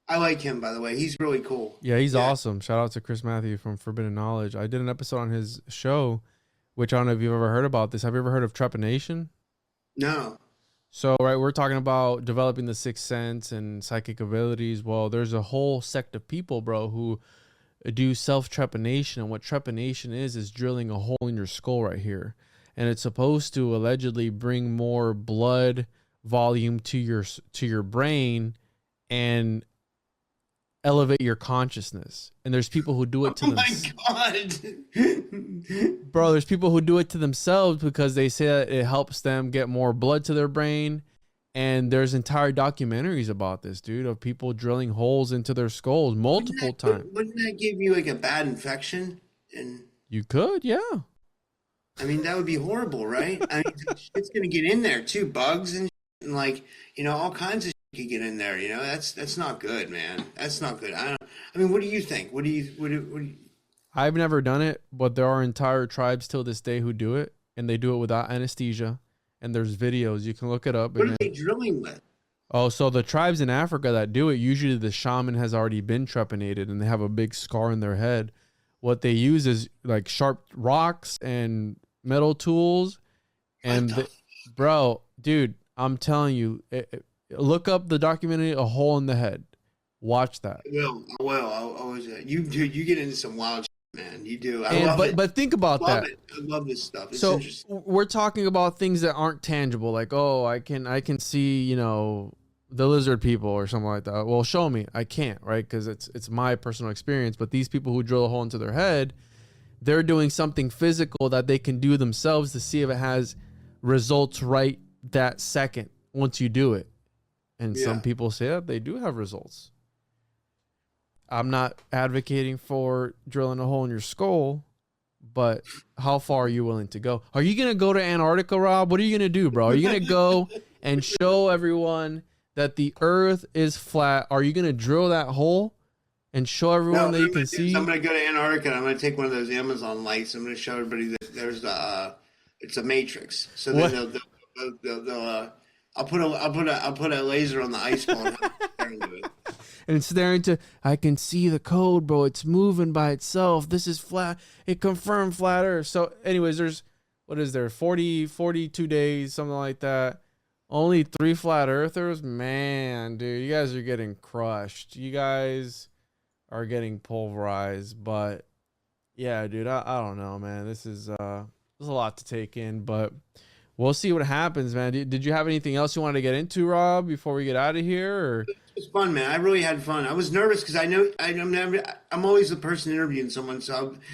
I like him, by the way. He's really cool. Yeah, he's awesome. Shout out to Chris Matthews from Forbidden Knowledge. I did an episode on his show, which I don't know if you've ever heard about this. Have you ever heard of trepanation? No. So, right, we're talking about developing the sixth sense and psychic abilities. Well, there's a whole sect of people, bro, who do self-trepanation. And what trepanation is drilling a hole in your skull right here. And it's supposed to allegedly bring more blood volume to your brain and elevate your consciousness. And there's people who do it to themselves. Oh my God. Bro, there's people who do it to themselves because they say that it helps them get more blood to their brain. And there's entire documentaries about this, dude, of people drilling holes into their skulls multiple times. Wouldn't that give you like a bad infection? And you could, yeah. I mean, that would be horrible, right? I mean, it's going to get in there too, bugs and like, all kinds of could get in there, that's not good, man. That's not good. I mean, what do you think? What do you I've never done it, but there are entire tribes till this day who do it, and they do it without anesthesia. And there's videos, you can look it up. What are they drilling with? Oh, so the tribes in Africa that do it, usually the shaman has already been trepanated and they have a big scar in their head. What they use is like sharp rocks and metal tools. And bro, dude, I'm telling you, look up the documentary A Hole in the Head. Watch that. Well, always you get into some wild shit, man. You do. But think about that. I love this stuff. It's so interesting. We're talking about things that aren't tangible, like I can see the lizard people or something like that. Well, show me. I can't, right? Because it's my personal experience. But these people who drill a hole into their head, they're doing something physical that they can do themselves to see if it has results right that second once you do it. And some people say that they do have results. I'm not advocating for drilling a hole in your skull, but how far are you willing to go? Are you going to go to Antarctica, Rob? What are you going to do, bro? Are you going to go and show everyone that the earth is flat? Are you going to drill that hole and show everyone that you can see? I'm going to go to Antarctica and I'm going to take one of those Amazon lights. I'm going to show everybody that there's it's a matrix. So then they'll I'll put a laser on the ice ball and stare into it. And it's staring to, I can see the code, bro. It's moving by itself. This is flat. It confirmed flat Earth. So anyways, there's, what is there? 42 days, something like that. Only 3 flat earthers. Man, dude, you guys are getting crushed. You guys are getting pulverized. But yeah, dude, I don't know, man. This is there's a lot to take in, but we'll see what happens, man. Did you have anything else you wanted to get into, Rob, before we get out of here? Or? It was fun, man. I really had fun. I was nervous because I know I'm always the person interviewing someone.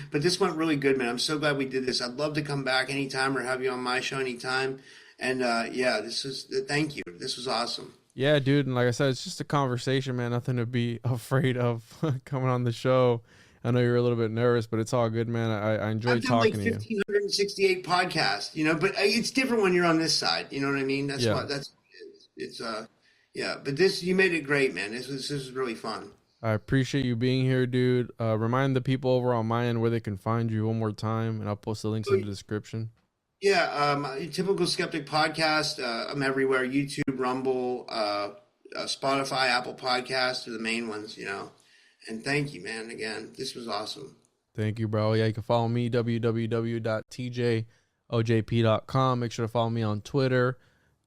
But this went really good, man. I'm so glad we did this. I'd love to come back anytime or have you on my show anytime. And thank you. This was awesome. Yeah, dude. And like I said, it's just a conversation, man. Nothing to be afraid of coming on the show. I know you're a little bit nervous, but it's all good, man. I enjoyed talking to you. 1,568 podcasts, but it's different when you're on this side. You know what I mean? That's what it's. But this, you made it great, man. This was really fun. I appreciate you being here, dude. Remind the people over on my end where they can find you one more time, and I'll post the links in the description. Yeah, Typical Skeptic Podcast. I'm everywhere: YouTube, Rumble, Spotify, Apple Podcasts are the main ones. And thank you, man. Again, this was awesome. Thank you, bro. Yeah, you can follow me, www.tjojp.com. Make sure to follow me on Twitter,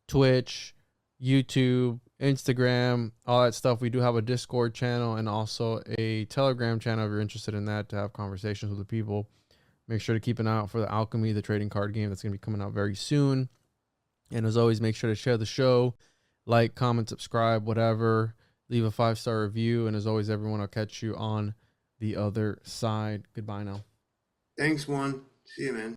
Twitch, YouTube, Instagram, all that stuff. We do have a Discord channel and also a Telegram channel if you're interested in that, to have conversations with the people. Make sure to keep an eye out for the Alchemy, the trading card game that's going to be coming out very soon. And as always, make sure to share the show, like, comment, subscribe, whatever. Leave a 5-star review. And as always, everyone, I'll catch you on the other side. Goodbye now. Thanks, Juan. See you, man.